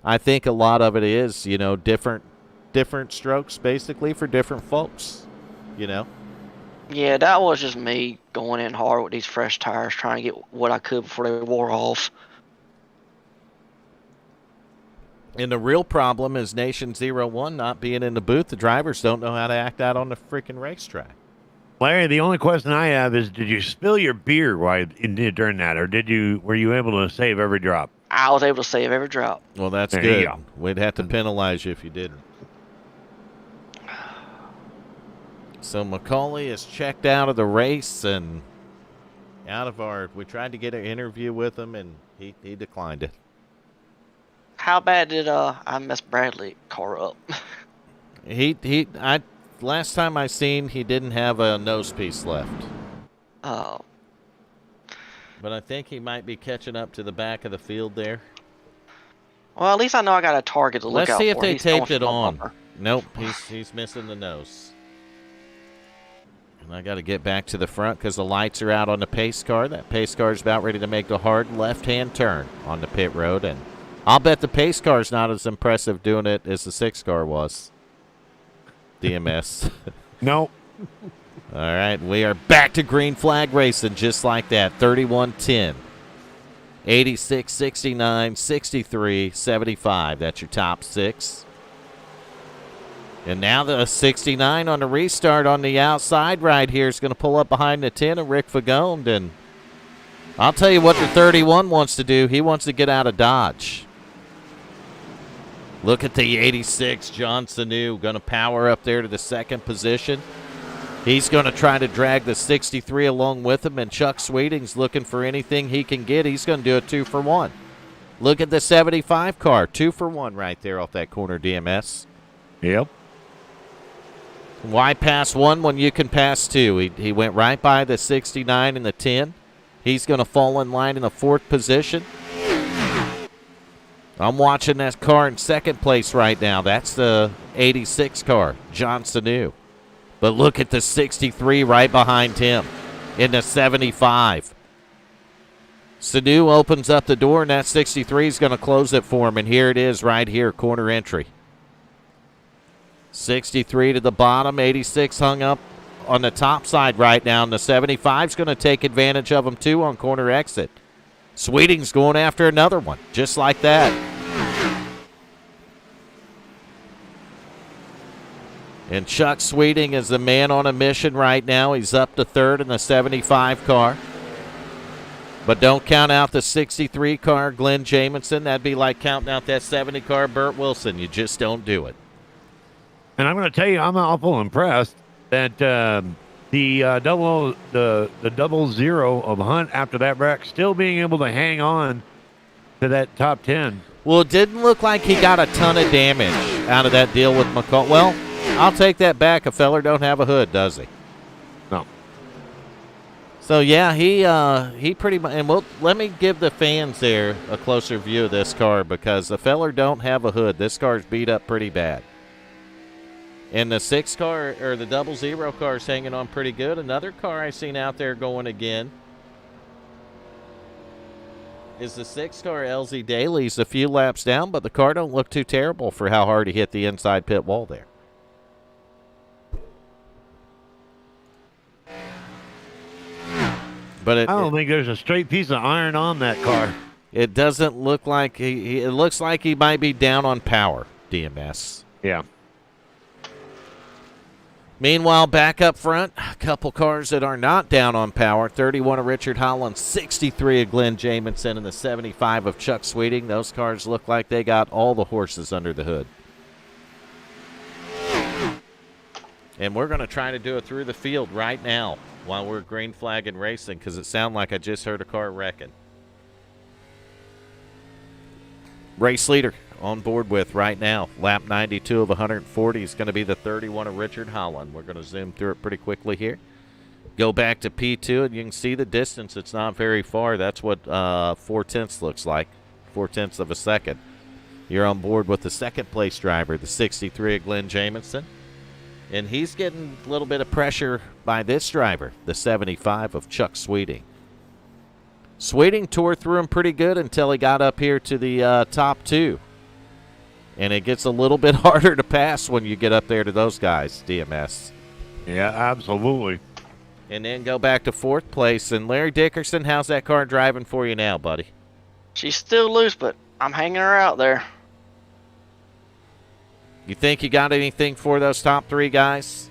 I think a lot of it is, different strokes basically for different folks, Yeah, that was just me going in hard with these fresh tires, trying to get what I could before they wore off. And the real problem is Nation 01 not being in the booth. The drivers don't know how to act out on the freaking racetrack. Larry, the only question I have is, did you spill your beer during that, or were you able to save every drop? I was able to save every drop. Well, that's There you good. go. We'd have to penalize you if you didn't. So Macaulay is checked out of the race and we tried to get an interview with him, and he declined it. How bad did I mess Bradley car up? Last time I seen, he didn't have a nose piece left. Oh. But I think he might be catching up to the back of the field there. Well, at least I know I got a target to look Let's out for. see if they He's going taped for it my on. bumper. Nope, he's missing the nose. And I got to get back to the front because the lights are out on the pace car. That pace car is about ready to make the hard left-hand turn on the pit road. And I'll bet the pace car is not as impressive doing it as the 6 car was. DMS. Nope. All right, we are back to green flag racing just like that. 31-10, 86, 69, 63, 75. That's your top 6. And now the 69 on the restart on the outside right here is going to pull up behind the 10 of Rick Fagone. And I'll tell you what the 31 wants to do. He wants to get out of Dodge. Look at the 86, John Sanu, going to power up there to the second position. He's going to try to drag the 63 along with him, and Chuck Sweeting's looking for anything he can get. He's going to do a 2-for-1. Look at the 75 car, 2-for-1 right there off that corner, DMS. Yep. Why pass 1 when you can pass 2? He went right by the 69 and the 10. He's going to fall in line in the 4th position. I'm watching that car in 2nd place right now. That's the 86 car, John Sanu. But look at the 63 right behind him in the 75. Sanu opens up the door, and that 63 is going to close it for him. And here it is right here, corner entry. 63 to the bottom, 86 hung up on the top side right now. And the 75 is going to take advantage of him, too, on corner exit. Sweeting's going after another one, just like that. And Chuck Sweeting is the man on a mission right now. He's up to 3rd in the 75 car. But don't count out the 63 car, Glenn Jamison. That'd be like counting out that 70 car, Burt Wilson. You just don't do it. And I'm going to tell you, I'm awful impressed that the double zero of Hunt after that wreck still being able to hang on to that top 10. Well, it didn't look like he got a ton of damage out of that deal with McCall. Well, I'll take that back. A feller don't have a hood, does he? No. So, yeah, he pretty much – and let me give the fans there a closer view of this car because the feller don't have a hood. This car's beat up pretty bad. And the 6 car – or the 00 car is hanging on pretty good. Another car I seen out there going again is the 6 car LZ Daly's a few laps down, but the car don't look too terrible for how hard he hit the inside pit wall there. But I don't think there's a straight piece of iron on that car. It doesn't look like it looks like he might be down on power, DMS. Yeah. Meanwhile, back up front, a couple cars that are not down on power. 31 of Richard Holland, 63 of Glenn Jamison, and the 75 of Chuck Sweeting. Those cars look like they got all the horses under the hood. And we're going to try to do it through the field right now while we're green flagging racing because it sounded like I just heard a car wrecking. Race leader on board with right now. Lap 92 of 140 is going to be the 31 of Richard Holland. We're going to zoom through it pretty quickly here. Go back to P2, and you can see the distance. It's not very far. That's what 4/10 looks like, 4/10 of a second. You're on board with the second place driver, the 63 of Glenn Jamison. And he's getting a little bit of pressure by this driver, the 75 of Chuck Sweeting. Sweeting tore through him pretty good until he got up here to the top 2. And it gets a little bit harder to pass when you get up there to those guys, DMS. Yeah, absolutely. And then go back to 4th place. And Larry Dickerson, how's that car driving for you now, buddy? She's still loose, but I'm hanging her out there. You think you got anything for those top 3 guys?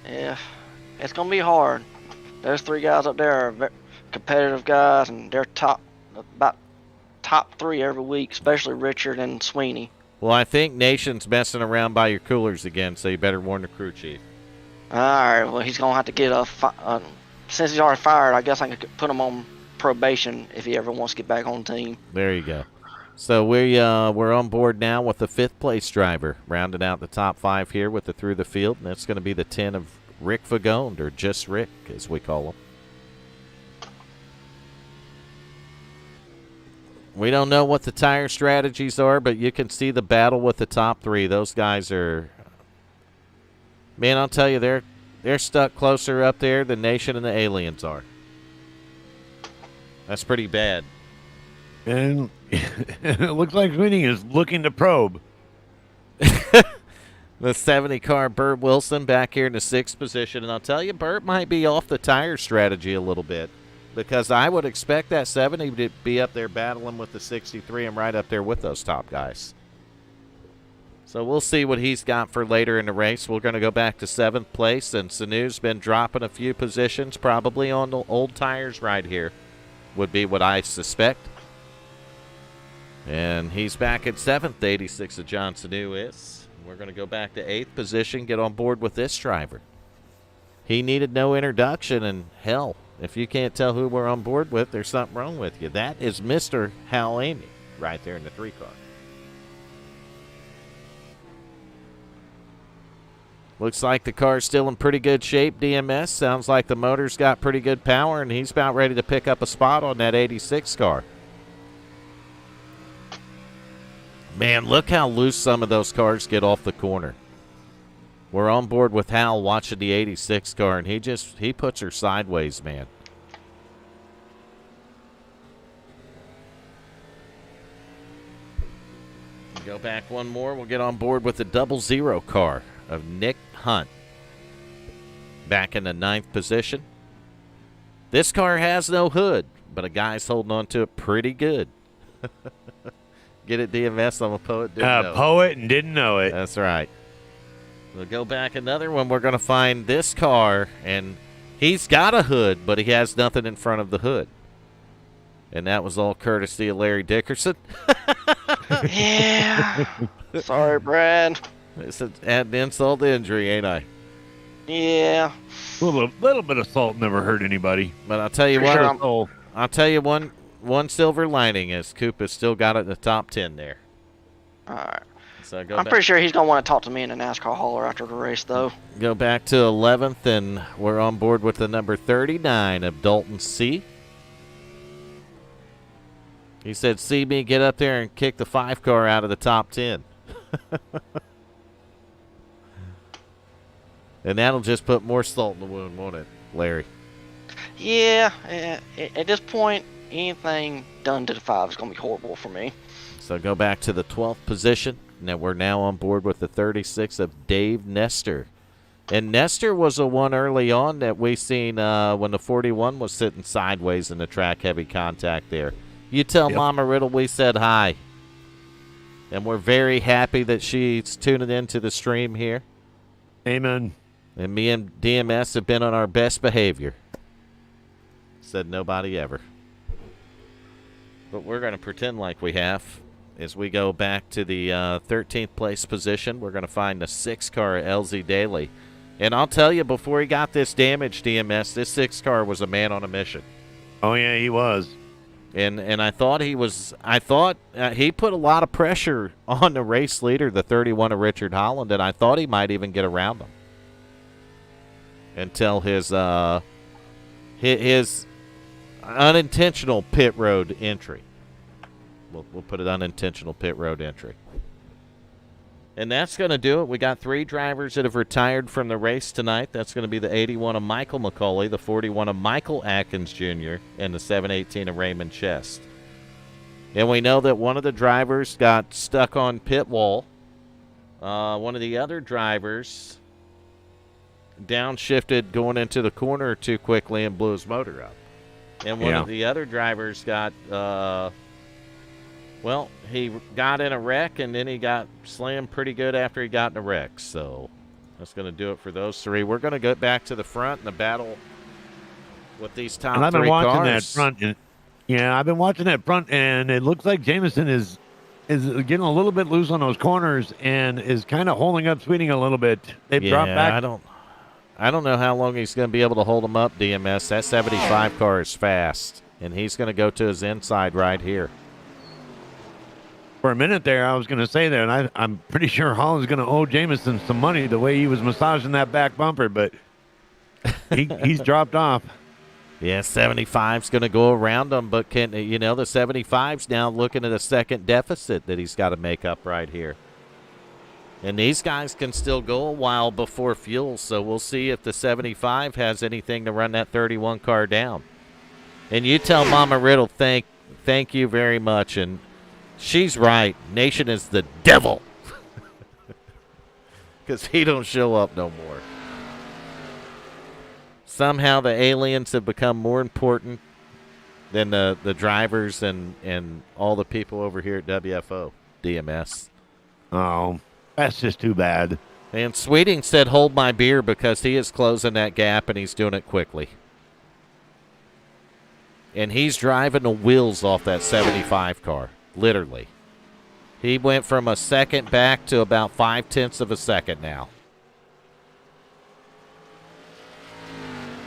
Yeah. It's gonna be hard. Those three guys up there are competitive guys, and they're about top three every week, especially Richard and Sweeney. Well, I think Nation's messing around by your coolers again, so you better warn the crew chief. All right. Well, he's gonna have to get since he's already fired. I guess I could put him on probation if he ever wants to get back on team. There you go. So we're on board now with the 5th place driver, rounding out the top 5 here with the through the field, and that's going to be the 10 of Rick Fagone, or just Rick, as we call him. We don't know what the tire strategies are, but you can see the battle with the top 3. Those guys are, man, I'll tell you, they're stuck closer up there than Nation and the Aliens are. That's pretty bad. And it looks like Sweeney is looking to probe. The 70 car Burt Wilson back here in the 6th position. And I'll tell you, Burt might be off the tire strategy a little bit, because I would expect that 70 to be up there battling with the 63 and right up there with those top guys. So we'll see what he's got for later in the race. We're going to go back to 7th place, and Sanu's been dropping a few positions, probably on the old tires right here, would be what I suspect. And he's back at 7th, 86 of John Sanu is. We're going to go back to 8th position, get on board with this driver. He needed no introduction, and hell, if you can't tell who we're on board with, there's something wrong with you. That is Mr. Hal Amy right there in the 3 car. Looks like the car's still in pretty good shape, DMS. Sounds like the motor's got pretty good power, and he's about ready to pick up a spot on that 86 car. Man, look how loose some of those cars get off the corner. We're on board with Hal watching the 86 car, and he puts her sideways, man. Go back one more. We'll get on board with the 00 car of Nick Hunt. Back in the 9th position. This car has no hood, but a guy's holding on to it pretty good. Get it, DMS? I'm a poet. Poet and didn't know it. That's right. We'll go back another one. We're going to find this car, and he's got a hood, but he has nothing in front of the hood. And that was all courtesy of Larry Dickerson. Yeah. Sorry, Brad. It's an insult to injury, ain't I? Yeah. A little bit of salt never hurt anybody. But I'll tell you For what. sure I'll tell you one silver lining is Coop has still got it in the top 10 there. All right. So I'm pretty sure he's going to want to talk to me in the NASCAR hauler after the race, though. Go back to 11th, and we're on board with the number 39 of Dalton C. He said, see me get up there and kick the 5 car out of the top 10. And that'll just put more salt in the wound, won't it, Larry? Yeah. At this point, anything done to the 5 is going to be horrible for me. So go back to the 12th position. Now we're now on board with the 36 of Dave Nestor. And Nestor was the one early on that we seen when the 41 was sitting sideways in the track heavy contact there. You tell Mama Riddle we said hi. And we're very happy that she's tuning into the stream here. Amen. And me and DMS have been on our best behavior. Said nobody ever. But we're going to pretend like we have. As we go back to the 13th place position, we're going to find the 6 car LZ Daly. And I'll tell you, before he got this damage, DMS, this 6 car was a man on a mission. Oh, yeah, he was. And I thought he was. I thought he put a lot of pressure on the race leader, the 31 of Richard Holland, and I thought he might even get around him until his unintentional pit road entry. We'll put it unintentional pit road entry. And that's going to do it. We got 3 drivers that have retired from the race tonight. That's going to be the 81 of Michael McCauley, the 41 of Michael Atkins Jr., and the 718 of Raymond Chest. And we know that one of the drivers got stuck on pit wall. One of the other drivers downshifted going into the corner too quickly and blew his motor up. And one of the other drivers got... well, he got in a wreck, and then he got slammed pretty good after he got in a wreck. So That's going to do it for those three. We're going to go back to the front in the battle with these top And I've been three watching cars. that front. Yeah, I've been watching that front, and it looks like Jameson is getting a little bit loose on those corners and is kind of holding up Sweeting a little bit. They've dropped back. I don't know how long he's going to be able to hold them up, DMS. That 75 car is fast, and he's going to go to his inside right here. For a minute there, I was going to say that, and I'm pretty sure Holland's going to owe Jameson some money the way he was massaging that back bumper, but he's dropped off. Yeah, 75's going to go around him, but the 75's now looking at a second deficit that he's got to make up right here. And these guys can still go a while before fuel, so we'll see if the 75 has anything to run that 31 car down. And you tell Mama Riddle thank you very much, and she's right. Nation is the devil. Because he don't show up no more. Somehow the aliens have become more important than the drivers and all the people over here at WFO, DMS. Oh, that's just too bad. And Sweeting said, hold my beer, because he is closing that gap, and he's doing it quickly. And he's driving the wheels off that 75 car, literally. He went from a second back to about 0.5 of a second now.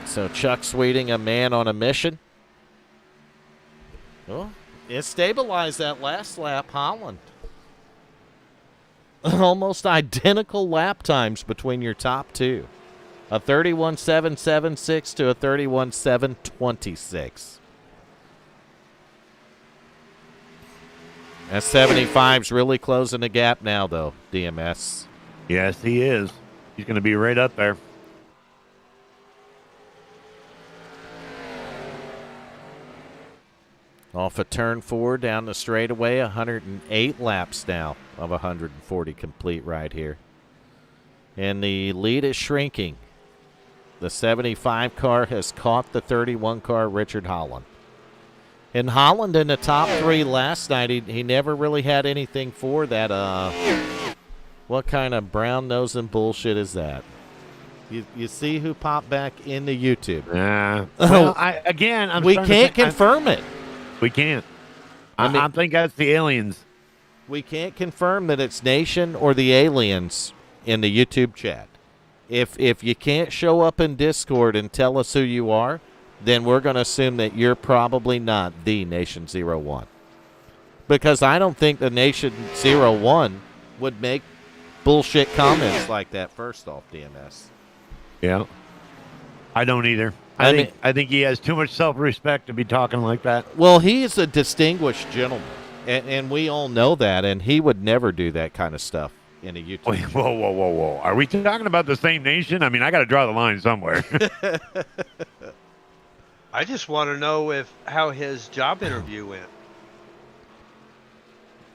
So Chuck Sweeting, a man on a mission. Well, it stabilized that last lap, Holland. Almost identical lap times between your top two. A 31.776 to a 31.726. That 75's really closing the gap now, though, DMS. Yes, he is. He's going to be right up there. Off a turn 4 down the straightaway, 108 laps now of 140 complete right here. And the lead is shrinking. The 75 car has caught the 31 car, Richard Holland. And Holland in the top 3 last night, he never really had anything for that. What kind of brown-nosing bullshit is that? You see who popped back into YouTube? Yeah. Well, we can't confirm it. We can't. I think that's the aliens. We can't confirm that it's Nation or the aliens in the YouTube chat. If you can't show up in Discord and tell us who you are, then we're going to assume that you're probably not the Nation 01. Because I don't think the Nation 01 would make bullshit comments like that, first off, DMS. Yeah. I don't either. I think he has too much self-respect to be talking like that. Well, he is a distinguished gentleman, and we all know that, and he would never do that kind of stuff in a YouTube. Wait, whoa. Are we talking about the same nation? I mean, I got to draw the line somewhere. I just want to know how his job interview went.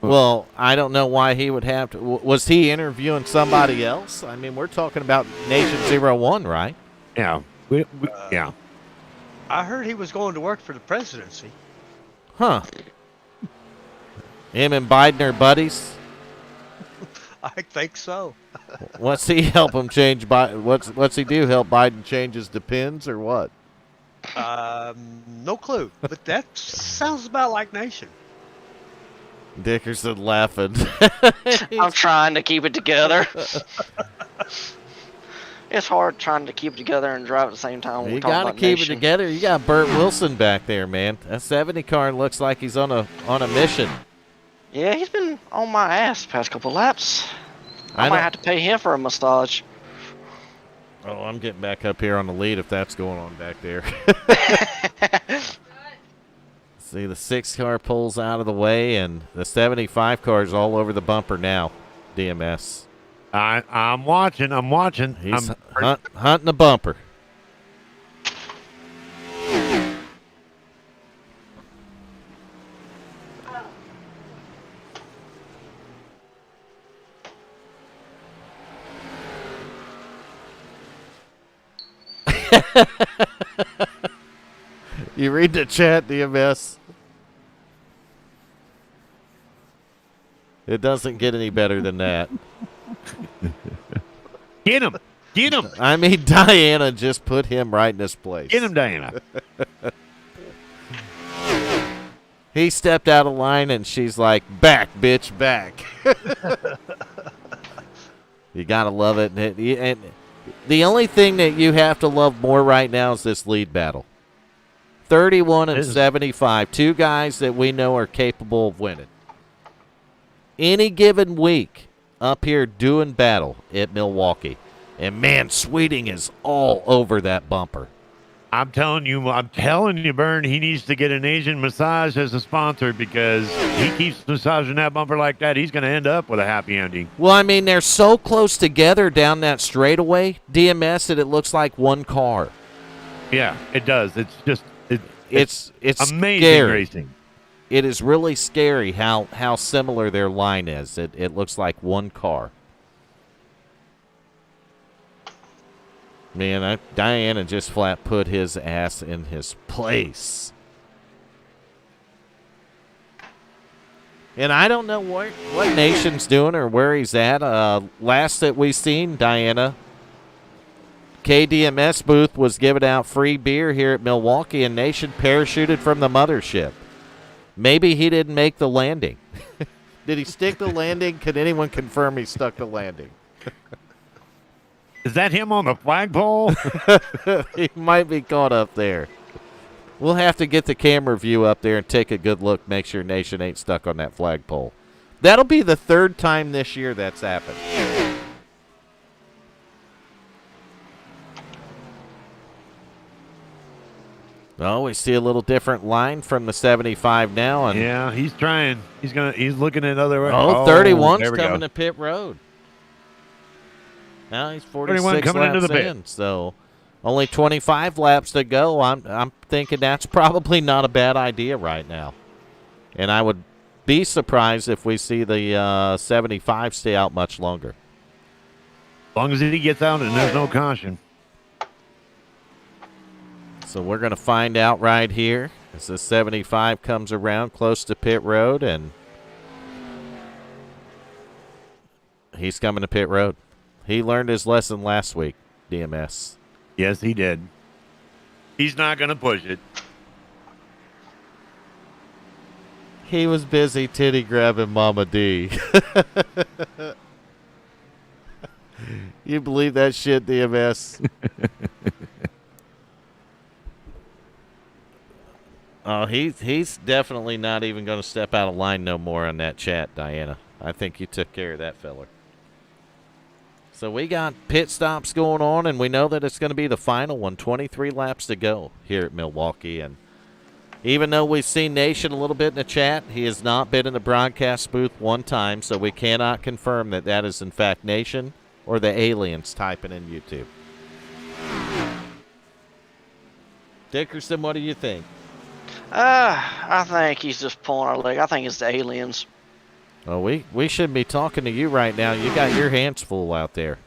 Well, I don't know why he would have to. Was he interviewing somebody else? I mean, we're talking about Nation 01, right? Yeah. Yeah. I heard he was going to work for the presidency. Huh. Him and Biden are buddies? I think so. What's he help him change? What's he do? Help Biden change his depends or what? No clue. But that sounds about like Nation. Dickerson laughing. I'm trying to keep it together. It's hard trying to keep it together and drive at the same time. You got to keep it together. You got Burt Wilson back there, man. That 70 car looks like he's on a mission. Yeah, he's been on my ass the past couple laps. I might have to pay him for a massage. Oh, I'm getting back up here on the lead if that's going on back there. See, the 6 car pulls out of the way, and the 75 car is all over the bumper now, DMS. I'm watching. He's hunting the bumper. You read the chat, DMS. It doesn't get any better than that. Get him. Get him. I mean, Diana just put him right in his place. Get him, Diana. He stepped out of line, and she's like, back, bitch, back. You got to love it. And the only thing that you have to love more right now is this lead battle. 31 and 75. Two guys that we know are capable of winning. Any given week up here doing battle at Milwaukee. And, man, Sweeting is all over that bumper. I'm telling you, Bern, he needs to get an Asian massage as a sponsor because he keeps massaging that bumper like that. He's going to end up with a happy ending. Well, I mean, they're so close together down that straightaway, DMS, that it looks like one car. Yeah, it does. It's just it's amazing scary. racing. It is really scary how similar their line is. It looks like one car. Man, Diana just flat put his ass in his place. And I don't know what Nation's doing or where he's at. Last that we seen, Diana, KDMS booth was giving out free beer here at Milwaukee, and Nation parachuted from the mothership. Maybe he didn't make the landing. Did he stick the landing? Can anyone confirm he stuck the landing? Is that him on the flagpole? He might be caught up there. We'll have to get the camera view up there and take a good look, make sure Nation ain't stuck on that flagpole. That'll be the third time this year that's happened. Oh, we see a little different line from the 75 now. And yeah, he's trying. He's looking at other. 31's coming to pit road. Now he's 46 coming laps into the pit. in, so only 25 laps to go. I'm thinking that's probably not a bad idea right now. And I would be surprised if we see the 75 stay out much longer. As long as he gets out and there's no caution. So we're going to find out right here as the 75 comes around close to pit road, and he's coming to pit road. He learned his lesson last week, DMS. Yes, he did. He's not going to push it. He was busy titty grabbing Mama D. You believe that shit, DMS? Oh, he's definitely not even going to step out of line no more on that chat, Diana. I think you took care of that feller. So we got pit stops going on, and we know that it's going to be the final one. 23 laps to go here at Milwaukee. And even though we've seen Nation a little bit in the chat, he has not been in the broadcast booth one time, so we cannot confirm that that is in fact Nation or the aliens typing in YouTube. Dickerson, what do you think? I think he's just pulling our leg. I think it's the aliens. Well, we shouldn't be talking to you right now. You got your hands full out there.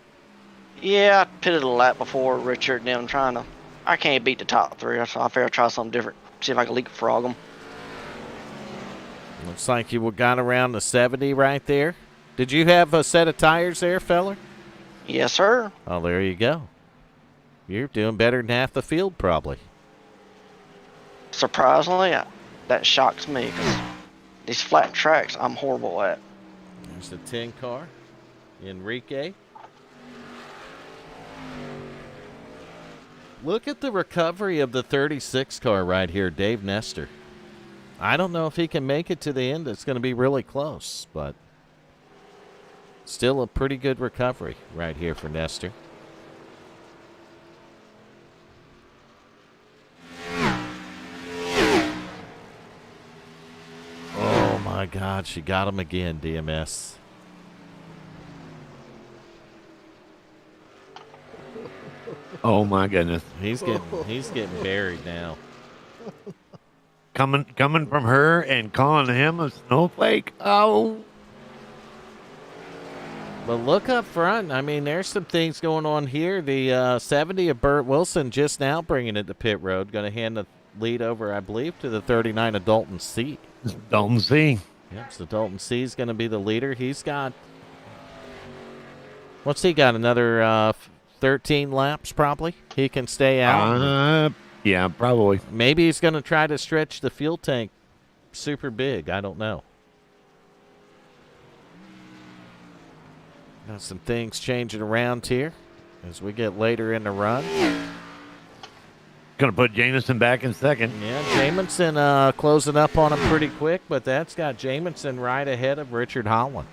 Yeah, I pitted a lap before Richard and them I can't beat the top three, so I figured I'd try something different. See if I can leapfrog them. Looks like you got around the 70 right there. Did you have a set of tires there, feller? Yes, sir. Oh, there you go. You're doing better than half the field, probably. Surprisingly, that shocks me because these flat tracks I'm horrible at. There's the 10 car. Enrique. Look at the recovery of the 36 car right here, Dave Nestor. I don't know if he can make it to the end. It's going to be really close, but still a pretty good recovery right here for Nestor. Oh my God, she got him again, DMS. Oh my goodness. He's getting buried now. Coming from her and calling him a snowflake. Oh. But look up front. I mean, there's some things going on here. The 70 of Burt Wilson just now bringing it to pit road. Going to hand the lead over, I believe, to the 39 of Dalton C. Dalton C. Yep, so Dalton C is going to be the leader. He's got, What's he got? Another 13 laps, probably? He can stay out. Yeah, probably. Maybe he's going to try to stretch the fuel tank super big. I don't know. Got some things changing around here as we get later in the run. Going to put Jamison back in second. Yeah, Jamison closing up on him pretty quick, but that's got Jamison right ahead of Richard Holland.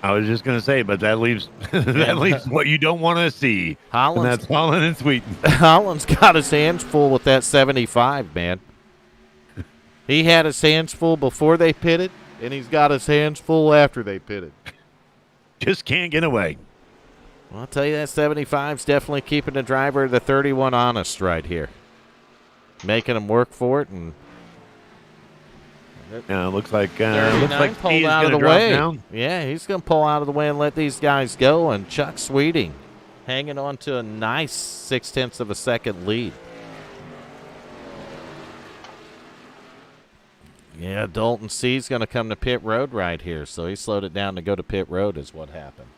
I was just going to say, but that leaves what you don't want to see. And that's Holland and Sweeten. Holland's got his hands full with that 75, man. He had his hands full before they pitted, and he's got his hands full after they pitted. Just can't get away. Well, I'll tell you, that 75's definitely keeping the driver of the 31 honest right here. Making him work for it, and looks like pulled out of the way. Down. Yeah, he's going to pull out of the way and let these guys go. And Chuck Sweeting hanging on to a nice 0.6 of a second lead. Yeah, Dalton C's going to come to pit road right here, so he slowed it down to go to pit road is what happened.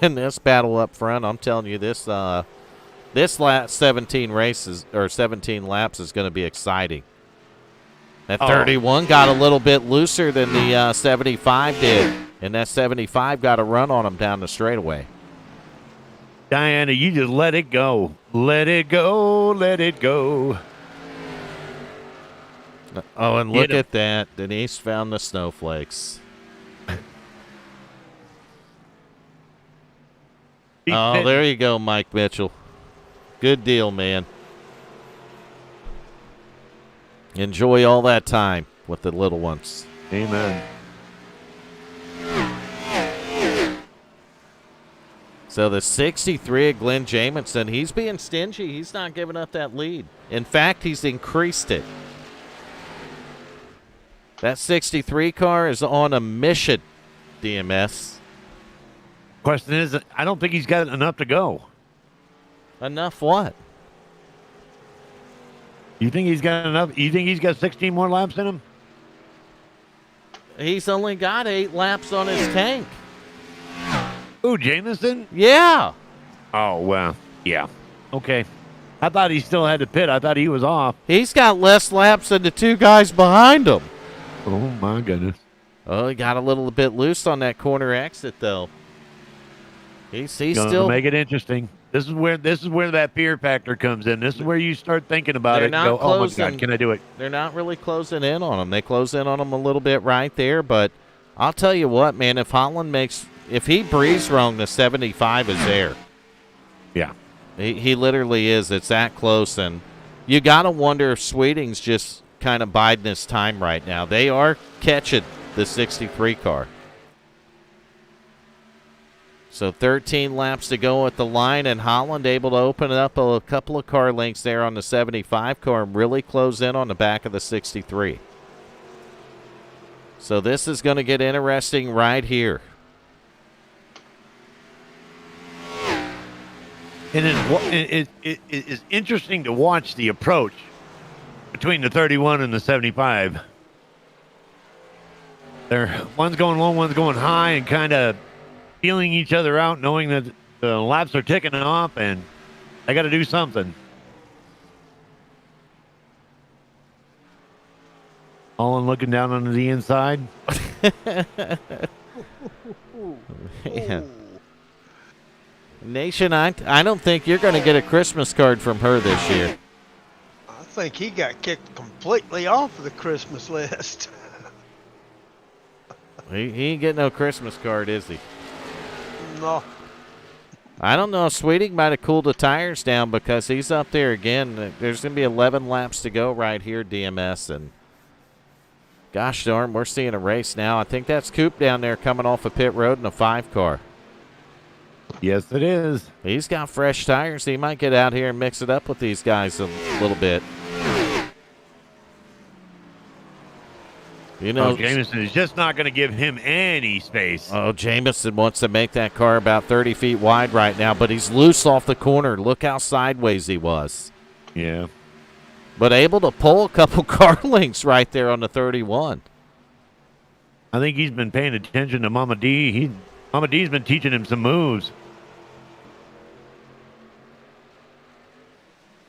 And this battle up front, I'm telling you, this last 17 races or 17 laps is going to be exciting. That 31 got a little bit looser than the 75 did, and that 75 got a run on him down the straightaway. Diana, you just let it go. Let it go. Let it go. Oh, and look at that. Denise found the snowflakes. Oh, there you go, Mike Mitchell. Good deal, man. Enjoy all that time with the little ones. Amen. So the 63 of Glenn Jamison, he's being stingy. He's not giving up that lead. In fact, he's increased it. That 63 car is on a mission, DMS. Question is, I don't think he's got enough to go. Enough what? You think he's got enough? You think he's got 16 more laps in him? He's only got 8 laps on his tank. Ooh, Jamison? Yeah. Oh, well, yeah. Okay. I thought he still had to pit. I thought he was off. He's got less laps than the 2 guys behind him. Oh, my goodness. Oh, he got a little bit loose on that corner exit, though. He's still make it interesting. This is where that fear factor comes in. This is where you start thinking about it and go, oh my God, can I do it? They're not really closing in on him. They close in on him a little bit right there, but I'll tell you what, man, if he breathes wrong, the 75 is there. Yeah. He literally is. It's that close, and you got to wonder if Sweeting's just kind of biding his time right now. They are catching the 63 car. So 13 laps to go at the line, and Holland able to open up a couple of car lengths there on the 75 car and really close in on the back of the 63. So this is going to get interesting right here. And it is interesting to watch the approach between the 31 and the 75. One's going low, one's going high, and kind of feeling each other out, knowing that the laps are ticking off, and I got to do something. All looking down on the inside. Man. Nation, I don't think you're going to get a Christmas card from her this year. I think he got kicked completely off of the Christmas list. He ain't getting no Christmas card, is he? No. I don't know. Sweeting might have cooled the tires down because he's up there again. There's going to be 11 laps to go right here, DMS. And gosh darn, we're seeing a race now. I think that's Coop down there coming off of pit road in a 5 car. Yes, it is. He's got fresh tires. He might get out here and mix it up with these guys a little bit. You know, Jamison is just not going to give him any space. Oh, Jamison wants to make that car about 30 feet wide right now, but he's loose off the corner. Look how sideways he was. Yeah. But able to pull a couple car lengths right there on the 31. I think he's been paying attention to Mama D. Mama D's been teaching him some moves.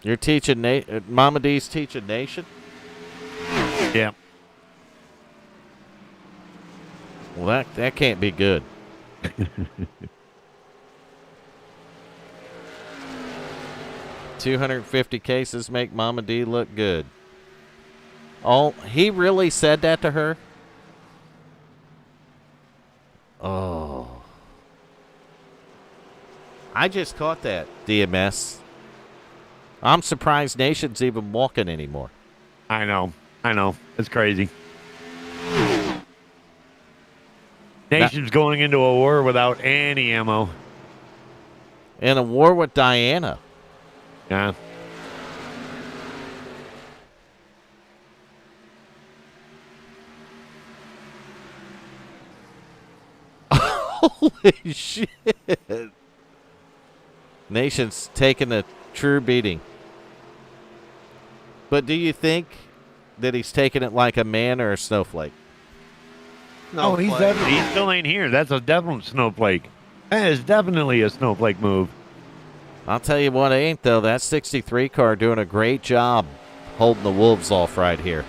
You're teaching Mama D's teaching Nation? Yeah. Well, that can't be good. 250 cases make Mama D look good. Oh, he really said that to her? Oh. I just caught that, DMS. I'm surprised Nation's even walking anymore. I know. It's crazy. Nation's going into a war without any ammo. In a war with Diana. Yeah. Holy shit. Nation's taking a true beating. But do you think that he's taking it like a man or a snowflake? No, he still ain't here. That's a definite snowflake. That is definitely a snowflake move. I'll tell you what ain't, though. That 63 car doing a great job holding the Wolves off right here.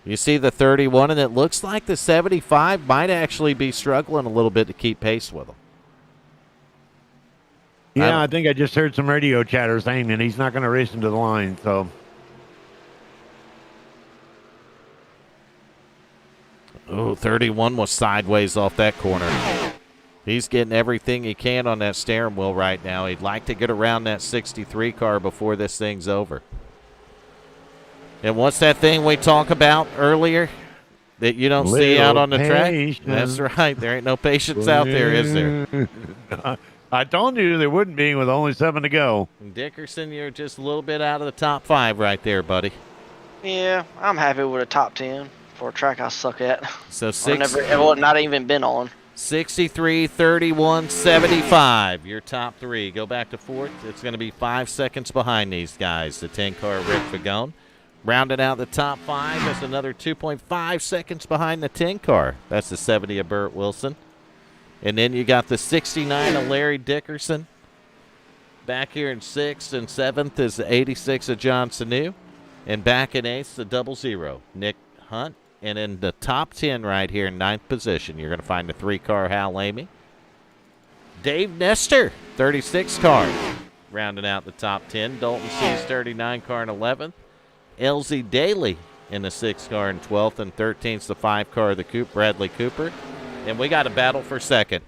You see the 31, and it looks like the 75 might actually be struggling a little bit to keep pace with them. Yeah, I think I just heard some radio chatter saying that he's not going to race into the line, so. Oh, 31 was sideways off that corner. He's getting everything he can on that steering wheel right now. He'd like to get around that 63 car before this thing's over. And what's that thing we talked about earlier that you don't see out on the track? That's right. There ain't no patience out there, is there? I told you there wouldn't be with only 7 to go. Dickerson, you're just a little bit out of the top 5 right there, buddy. Yeah, I'm happy with a top 10 for a track I suck at. So not even been on. 63, 31, 75. Your top 3. Go back to 4th. It's going to be 5 seconds behind these guys. The 10-car Rick Fagone. Rounding out the top 5. That's another 2.5 seconds behind the 10-car. That's the 70 of Burt Wilson. And then you got the 69 of Larry Dickerson. Back here in 6th and 7th is the 86 of John Sanu. And back in 8th, the 00, Nick Hunt. And in the top 10 right here in 9th position, you're going to find the 3-car Hal Lamy. Dave Nestor, 36 car, rounding out the top 10. Dalton C's 39 car in 11th. LZ Daly in the 6 car in 12th, and 13th's the 5 car of the Bradley Cooper. And we got a battle for 2nd.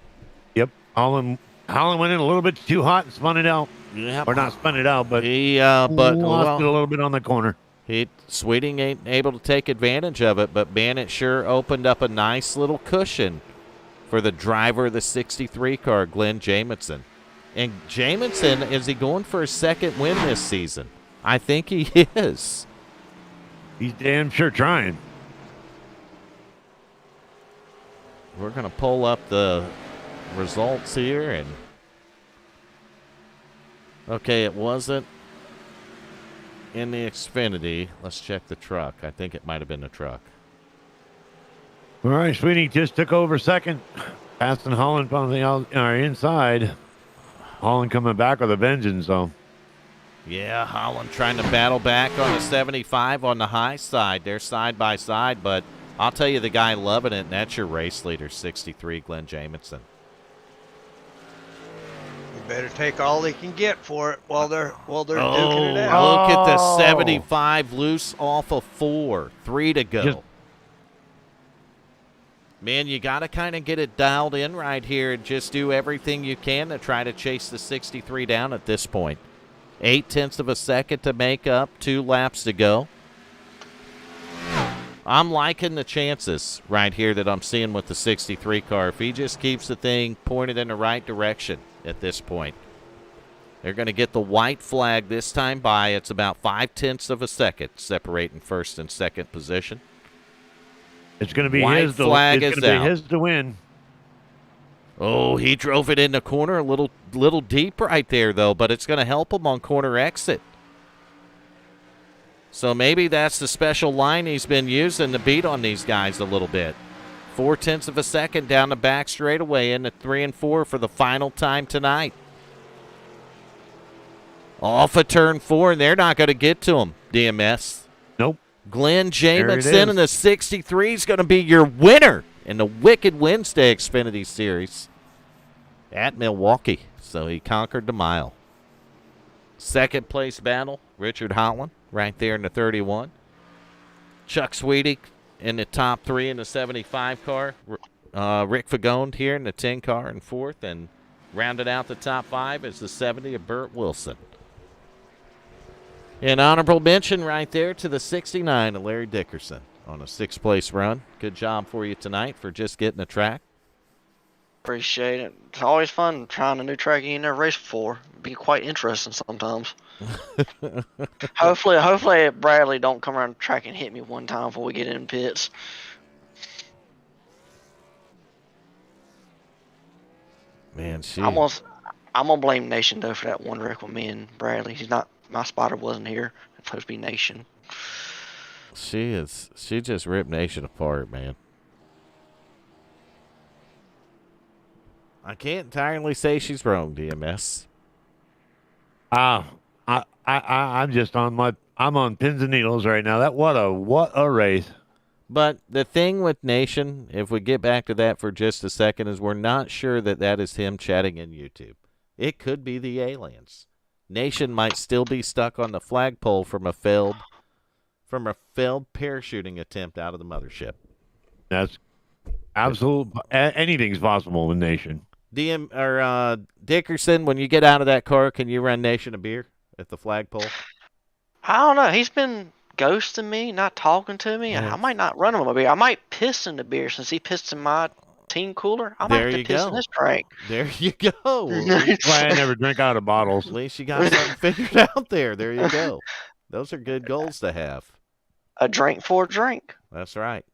Yep. Holland went in a little bit too hot and spun it out. Yep. Or not spun it out, but he lost it a little bit on the corner. Sweeting ain't able to take advantage of it, but Bannett sure opened up a nice little cushion for the driver of the 63 car, Glenn Jamison. And Jamison, is he going for a 2nd win this season? I think he is. He's damn sure trying. We're going to pull up the results here. And okay, it wasn't in the Xfinity. Let's check the truck. I think it might have been the truck. All right, Sweeney just took over 2nd. Passing Holland on the inside. Holland coming back with a vengeance, though. Yeah, Holland trying to battle back on the 75 on the high side. They're side by side, but I'll tell you the guy loving it, and that's your race leader, 63, Glenn Jamison. You better take all they can get for it while they're duking it out. Look at the 75 loose off of 4. 3 to go. Man, you got to kind of get it dialed in right here and just do everything you can to try to chase the 63 down at this point. 0.8 of a second to make up, 2 laps to go. I'm liking the chances right here that I'm seeing with the 63 car. If he just keeps the thing pointed in the right direction at this point. They're going to get the white flag this time by. It's about 0.5 of a second separating 1st and 2nd position. It's going to be white his flag it's is going to out. be his to win. Oh, he drove it in the corner a little deep right there, though, but it's going to help him on corner exit. So maybe that's the special line he's been using to beat on these guys a little bit. 0.4 of a second down the back straightaway into 3 and 4 for the final time tonight. Off of turn 4, and they're not going to get to him, DMS. Nope. Glenn Jamison in the 63 is going to be your winner in the Wicked Wednesday Xfinity Series at Milwaukee. So he conquered the mile. Second place battle, Richard Holland right there in the 31. Chuck Sweetie in the top 3 in the 75 car. Rick Fagone here in the 10 car in 4th. And rounded out the top 5 is the 70 of Burt Wilson. An honorable mention right there to the 69 of Larry Dickerson on a 6th place run. Good job for you tonight for just getting the track. Appreciate it. It's always fun trying a new track you ain't never raced before. It'd be quite interesting sometimes. hopefully Bradley don't come around the track and hit me one time before we get in pits. Man, I'm gonna blame Nation though for that one wreck with me and Bradley. He's not. My spotter wasn't here. It's supposed to be Nation. She just ripped Nation apart, man. I can't entirely say she's wrong, DMS. I'm just I'm on pins and needles right now. What a race. But the thing with Nation, if we get back to that for just a second, is we're not sure that is him chatting in YouTube. It could be the aliens. Nation might still be stuck on the flagpole from a failed parachuting attempt out of the mothership. That's absolute. Anything's possible in Nation. Dickerson, when you get out of that car, can you run Nation a beer at the flagpole? I don't know. He's been ghosting me, not talking to me. I might not run him a beer. I might piss in the beer since he pissed in my team cooler. I might have to piss in his drink. There you go. That's why I never drink out of bottles. At least you got something figured out there. There you go. Those are good goals to have. A drink for a drink. That's right.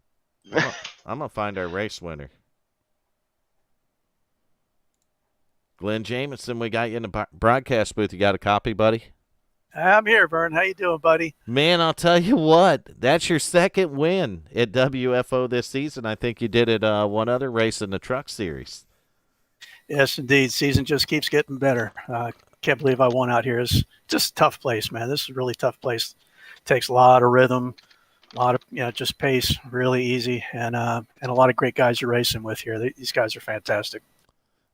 I'm going to find our race winner. Glenn Jamison, we got you in the broadcast booth. You got a copy, buddy? I'm here, Vern. How you doing, buddy? Man, I'll tell you what. That's your second win at WFO this season. I think you did it one other race in the Truck Series. Yes, indeed. Season just keeps getting better. Can't believe I won out here. It's just a tough place, man. This is a really tough place. Takes a lot of rhythm, a lot of just pace, really easy, and a lot of great guys you're racing with here. These guys are fantastic.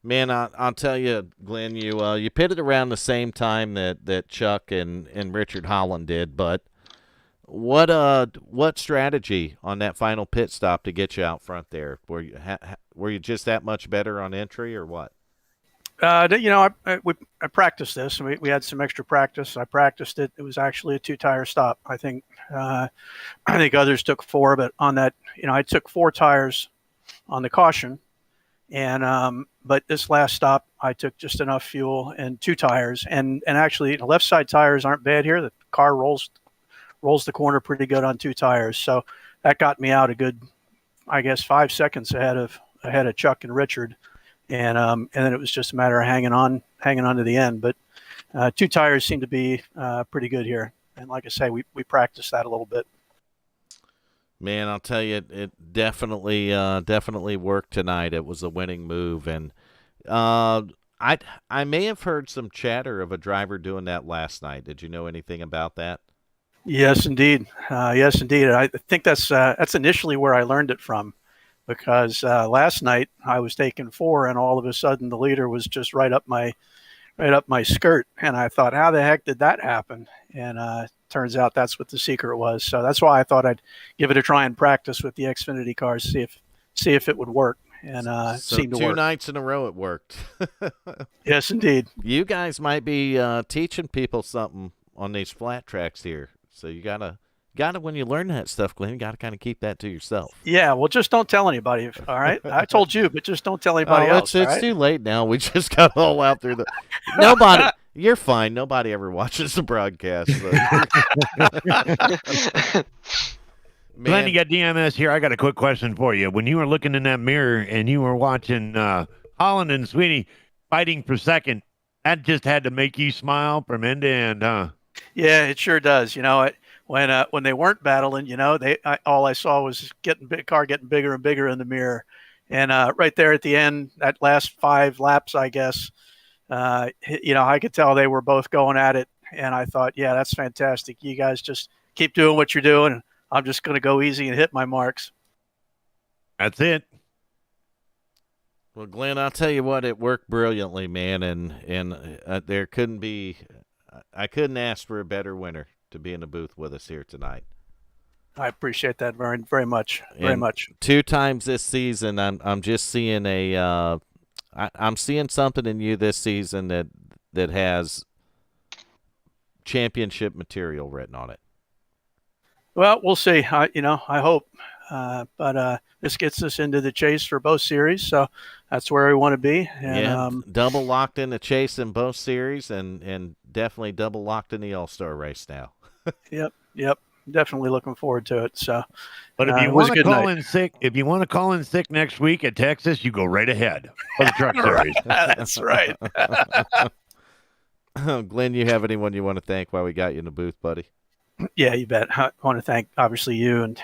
Man, I'll tell you, Glenn, you pitted around the same time that Chuck and Richard Holland did, but what strategy on that final pit stop to get you out front there? Were you just that much better on entry or what? I practiced this. We had some extra practice. I practiced it. It was actually a 2-tire stop. I think others took 4, but on that, I took 4 tires on the caution. And but this last stop, I took just enough fuel and 2 tires, and actually the left side tires aren't bad here. The car rolls the corner pretty good on 2 tires, so that got me out a good, I guess, 5 seconds ahead of Chuck and Richard, and then it was just a matter of hanging on to the end. But 2 tires seem to be pretty good here, and like I say, we practiced that a little bit. Man, I'll tell you, it definitely worked tonight. It was a winning move, and I may have heard some chatter of a driver doing that last night. Did you know anything about that? Yes, indeed. Yes, indeed. I think that's initially where I learned it from, because last night I was taking 4, and all of a sudden the leader was just right up my skirt, and I thought, how the heck did that happen? And turns out that's what the secret was. So that's why I thought I'd give it a try and practice with the Xfinity cars, see if it would work. And seemed to work. 2 nights in a row it worked. Yes, indeed. You guys might be teaching people something on these flat tracks here. So you gotta when you learn that stuff, Glenn, you gotta kind of keep that to yourself. Yeah, well, just don't tell anybody. All right, I told you, but just don't tell anybody else. It's right? too late now. We just got all out through the. Nobody. You're fine. Nobody ever watches the broadcast. So. Glenn, you got DMS here. I got a quick question for you. When you were looking in that mirror and you were watching Holland and Sweeney fighting for second, that just had to make you smile from end to end, huh? Yeah, it sure does. when they weren't battling, all I saw was car getting bigger and bigger in the mirror, and right there at the end, that last 5 laps, I guess, I could tell they were both going at it, and I thought, yeah, that's fantastic. You guys just keep doing what you're doing. I'm just going to go easy and hit my marks. That's it. Well, Glenn, I'll tell you what, it worked brilliantly, man, and there couldn't be, I couldn't ask for a better winner to be in the booth with us here tonight. I appreciate that very, very much, very much. 2 times this season, I'm just seeing I'm seeing something in you this season that has championship material written on it. Well, we'll see. I hope, but this gets us into the chase for both series, so that's where we want to be. And, double locked in the chase in both series, and definitely double locked in the All-Star race now. Yep. Definitely looking forward to it. So, but if you want to call in sick, next week at Texas, you go right ahead for the truck series. That's right. Glenn, you have anyone you want to thank while we got you in the booth, buddy? Yeah, you bet. I want to thank, obviously, you and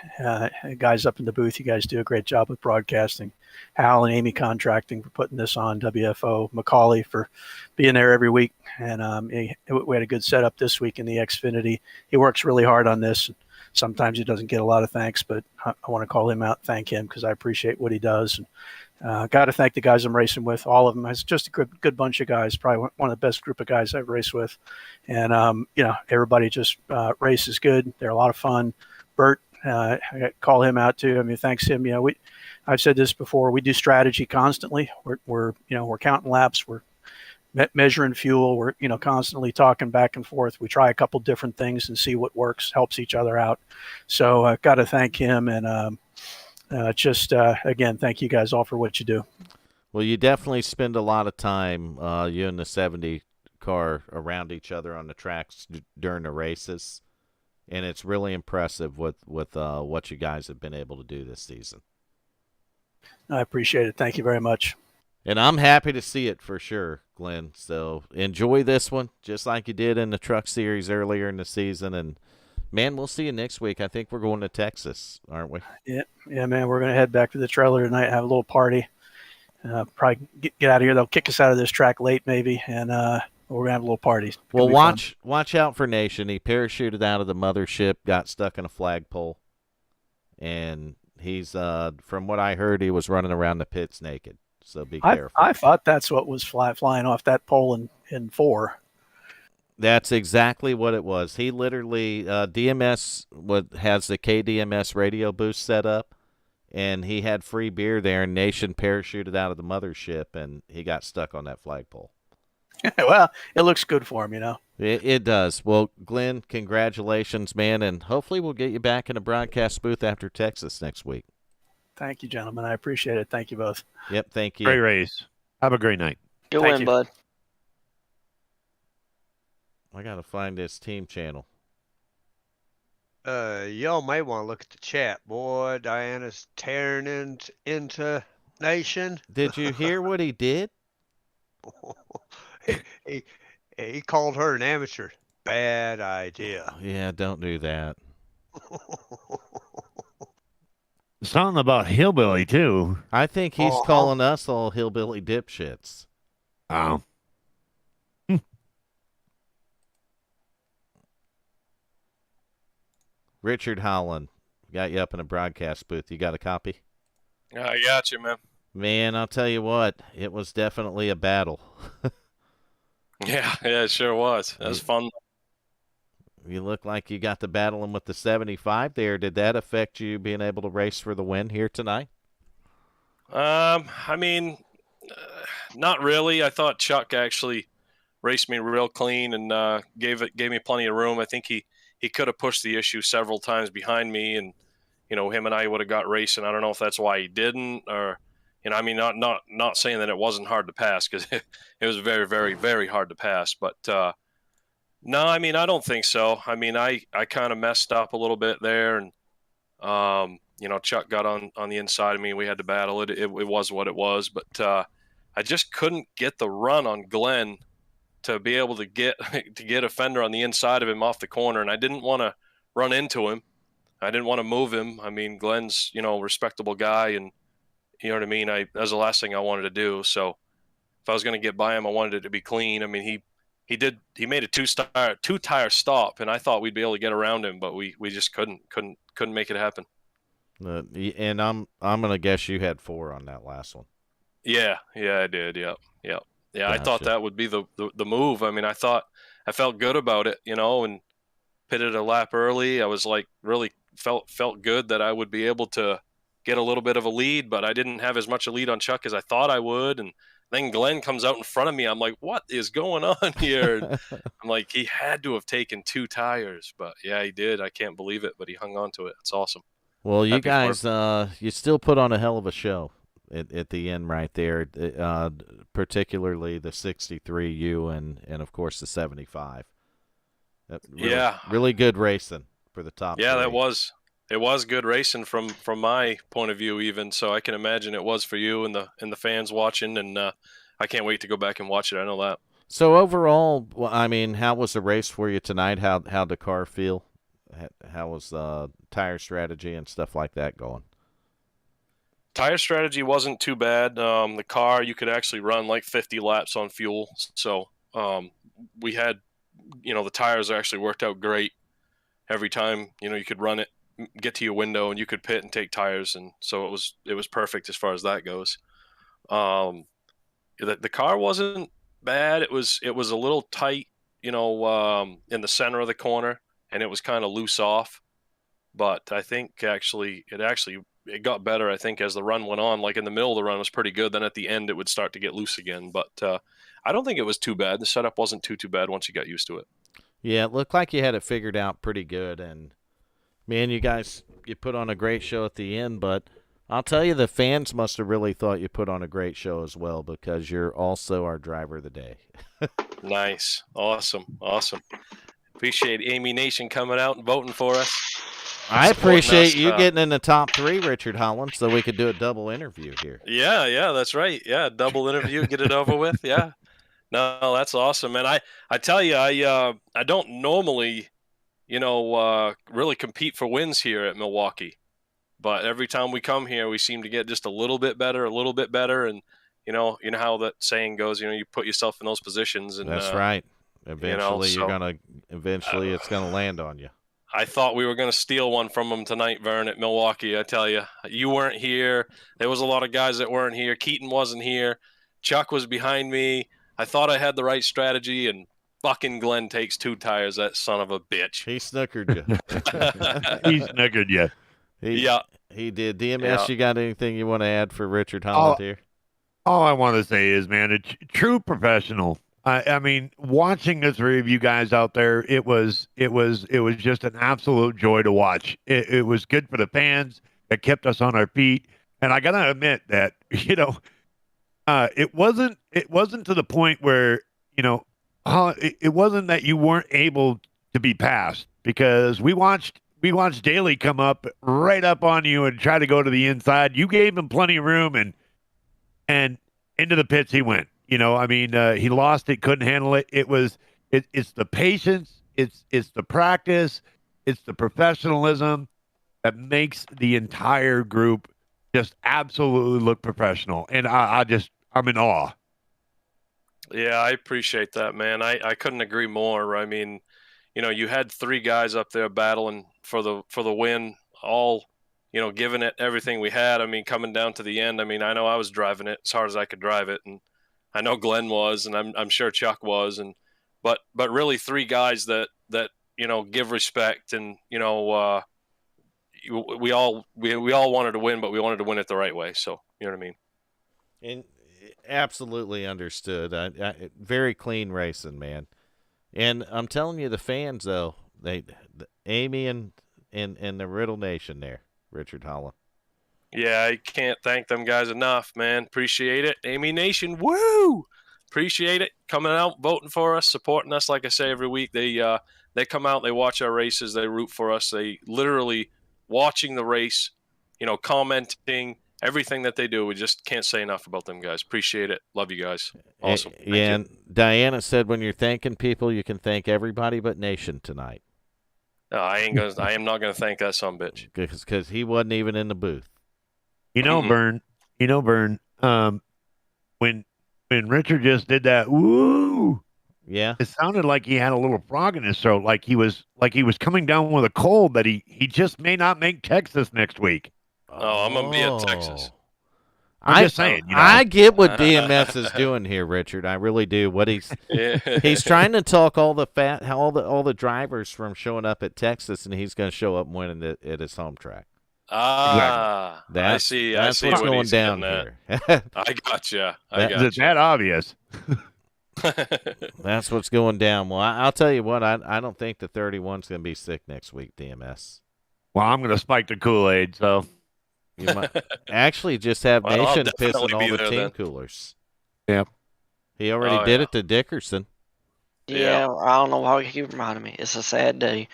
guys up in the booth. You guys do a great job with broadcasting. Hal and Amy Contracting for putting this on. WFO, Macaulay for being there every week. And we had a good setup this week in the Xfinity. He works really hard on this. Sometimes he doesn't get a lot of thanks, but I want to call him out and thank him because I appreciate what he does. And got to thank the guys I'm racing with, all of them. It's just a good bunch of guys, probably one of the best group of guys I've raced with. And, everybody just races good. They're a lot of fun. Bert, I call him out too. I mean, thanks him. I've said this before. We do strategy constantly. We're counting laps. We're measuring fuel. We're, constantly talking back and forth. We try a couple different things and see what works, helps each other out. So I got to thank him. And, again, thank you guys all for what you do. Well, you definitely spend a lot of time, you and the 70 car, around each other on the tracks during the races, and it's really impressive with what you guys have been able to do this season. I appreciate it. Thank you very much. And I'm happy to see it for sure, Glenn. So enjoy this one, just like you did in the truck series earlier in the season, and man, we'll see you next week. I think we're going to Texas, aren't we? Yeah, man. We're going to head back to the trailer tonight, have a little party. Probably get out of here. They'll kick us out of this track late, maybe, and we're going to have a little party. Well, watch out for Nation. He parachuted out of the mothership, got stuck in a flagpole, and he's, from what I heard, he was running around the pits naked. So be careful. I thought that's what was flying off that pole in 4. That's exactly what it was. He literally, DMS has the KDMS radio boost set up, and he had free beer there, and Nation parachuted out of the mothership, and he got stuck on that flagpole. Well, it looks good for him, It does. Well, Glenn, congratulations, man, and hopefully we'll get you back in a broadcast booth after Texas next week. Thank you, gentlemen. I appreciate it. Thank you both. Yep, thank you. Great race. Have a great night. Good win, bud. I got to find this team channel. Y'all may want to look at the chat. Boy, Diana's tearing into Nation. Did you hear what he did? he called her an amateur. Bad idea. Yeah, don't do that. Something about hillbilly, too. I think he's calling us all hillbilly dipshits. Oh. Richard Holland, got you up in a broadcast booth. You got a copy? I got you, man. Man, I'll tell you what, it was definitely a battle. Yeah, it sure was. It was fun. You look like you got the battling with the 75 there. Did that affect you being able to race for the win here tonight? I mean, not really. I thought Chuck actually raced me real clean and gave me plenty of room. I think he could have pushed the issue several times behind me, and him and I would have got racing. I don't know if that's why he didn't, or I mean, not saying that it wasn't hard to pass, because it was very, very, very hard to pass. But no, I mean, I don't think so. I mean, I kind of messed up a little bit there, and Chuck got on the inside of me. We had to battle it. It was what it was, but I just couldn't get the run on Glenn to be able to get a fender on the inside of him off the corner, and I didn't want to run into him. I didn't want to move him. I mean, Glenn's, a respectable guy, and you know what I mean? That was the last thing I wanted to do. So if I was going to get by him, I wanted it to be clean. I mean, he made a two tire stop, and I thought we'd be able to get around him, but we just couldn't make it happen. And I'm gonna guess you had 4 on that last one. Yeah, I did. Yeah. Gotcha. I thought that would be the move. I mean, I felt good about it, and pitted a lap early. I was like really felt good that I would be able to get a little bit of a lead, but I didn't have as much a lead on Chuck as I thought I would. And then Glenn comes out in front of me. I'm like, what is going on here? I'm like, he had to have taken 2 tires, but yeah, he did. I can't believe it, but he hung on to it. It's awesome. Well, you guys, you still put on a hell of a show at the end right there, particularly the 63U and of course the 75. Really good racing for the top. Yeah, 3. it was good racing from my point of view even, so I can imagine it was for you and the fans watching, and I can't wait to go back and watch it. I know that. So overall, I mean, how was the race for you tonight? How'd the car feel? How was tire strategy and stuff like that going? Tire strategy wasn't too bad. The car, you could actually run like 50 laps on fuel, so we had, the tires actually worked out great every time. You could run it, get to your window, and you could pit and take tires, and so it was perfect as far as that goes. The car wasn't bad. It was a little tight, in the center of the corner, and it was kind of loose off. But I think it got better, I think, as the run went on. Like in the middle of the run was pretty good. Then at the end, it would start to get loose again. But I don't think it was too bad. The setup wasn't too bad once you got used to it. Yeah, it looked like you had it figured out pretty good. And, man, you put on a great show at the end. But I'll tell you, the fans must have really thought you put on a great show as well, because you're also our driver of the day. Nice. Awesome. Appreciate Amy Nation coming out and voting for us. I appreciate you getting in the top 3, Richard Holland, so we could do a double interview here. Yeah, that's right. Yeah, double interview, get it over with. Yeah. No, that's awesome, man. I tell you, I don't normally, really compete for wins here at Milwaukee, but every time we come here, we seem to get just a little bit better, and you know how that saying goes. You put yourself in those positions, and that's right. Eventually, it's gonna land on you. I thought we were going to steal one from them tonight, Vern, at Milwaukee. I tell you, you weren't here. There was a lot of guys that weren't here. Keaton wasn't here. Chuck was behind me. I thought I had the right strategy, and fucking Glenn takes 2 tires, that son of a bitch. He snookered you. He snookered you. He did. DMS, You got anything you want to add for Richard Holland here? All I want to say is, man, a true professional. I mean, watching the 3 of you guys out there, it was just an absolute joy to watch. It was good for the fans. It kept us on our feet. And I gotta admit that, it wasn't to the point where, it wasn't that you weren't able to be passed, because we watched Daly come up right up on you and try to go to the inside. You gave him plenty of room, and into the pits he went. He lost it, couldn't handle it. It's the patience, it's the practice, it's the professionalism that makes the entire group just absolutely look professional. And I'm in awe. Yeah, I appreciate that, man. I couldn't agree more. I mean, you had 3 guys up there battling for the win, all, giving it everything we had. I mean, coming down to the end, I know I was driving it as hard as I could drive it, and I know Glenn was, and I'm sure Chuck was, but really 3 guys that give respect, and we all wanted to win, but we wanted to win it the right way. So you know what I mean. And absolutely understood. Very clean racing, man. And I'm telling you, the fans though, Amy and the Riddle Nation there, Richard Holland. Yeah, I can't thank them guys enough, man. Appreciate it. Amy Nation, woo! Appreciate it. Coming out, voting for us, supporting us, like I say, every week. They come out, they watch our races, they root for us. They literally watching the race, commenting, everything that they do. We just can't say enough about them guys. Appreciate it. Love you guys. Awesome. And Diana said when you're thanking people, you can thank everybody but Nation tonight. No, I ain't gonna. I am not gonna thank that son of a bitch. Because he wasn't even in the booth. You know, Vern. You know, Vern. When Richard just did that, woo, Yeah. it sounded like he had a little frog in his throat, like he was coming down with a cold that he just may not make Texas next week. Oh, I'm gonna be at Texas. I'm just saying, you know. I get what DMS is doing here, Richard. I really do. What he's trying to talk all the drivers from showing up at Texas, and he's going to show up winning at his home track. Ah, Exactly. I see. That's I see what's what going he's down getting here. I gotcha. Is it that obvious? That's what's going down. Well, I'll tell you what. I don't think the 31's going to be sick next week, DMS. Well, I'm going to spike the Kool-Aid, so. You might actually just have Well, I'll Nation definitely pissing all be the there team then. coolers. Yep. He already did it to Dickerson. Yeah, I don't know why he keep reminding me. It's a sad day.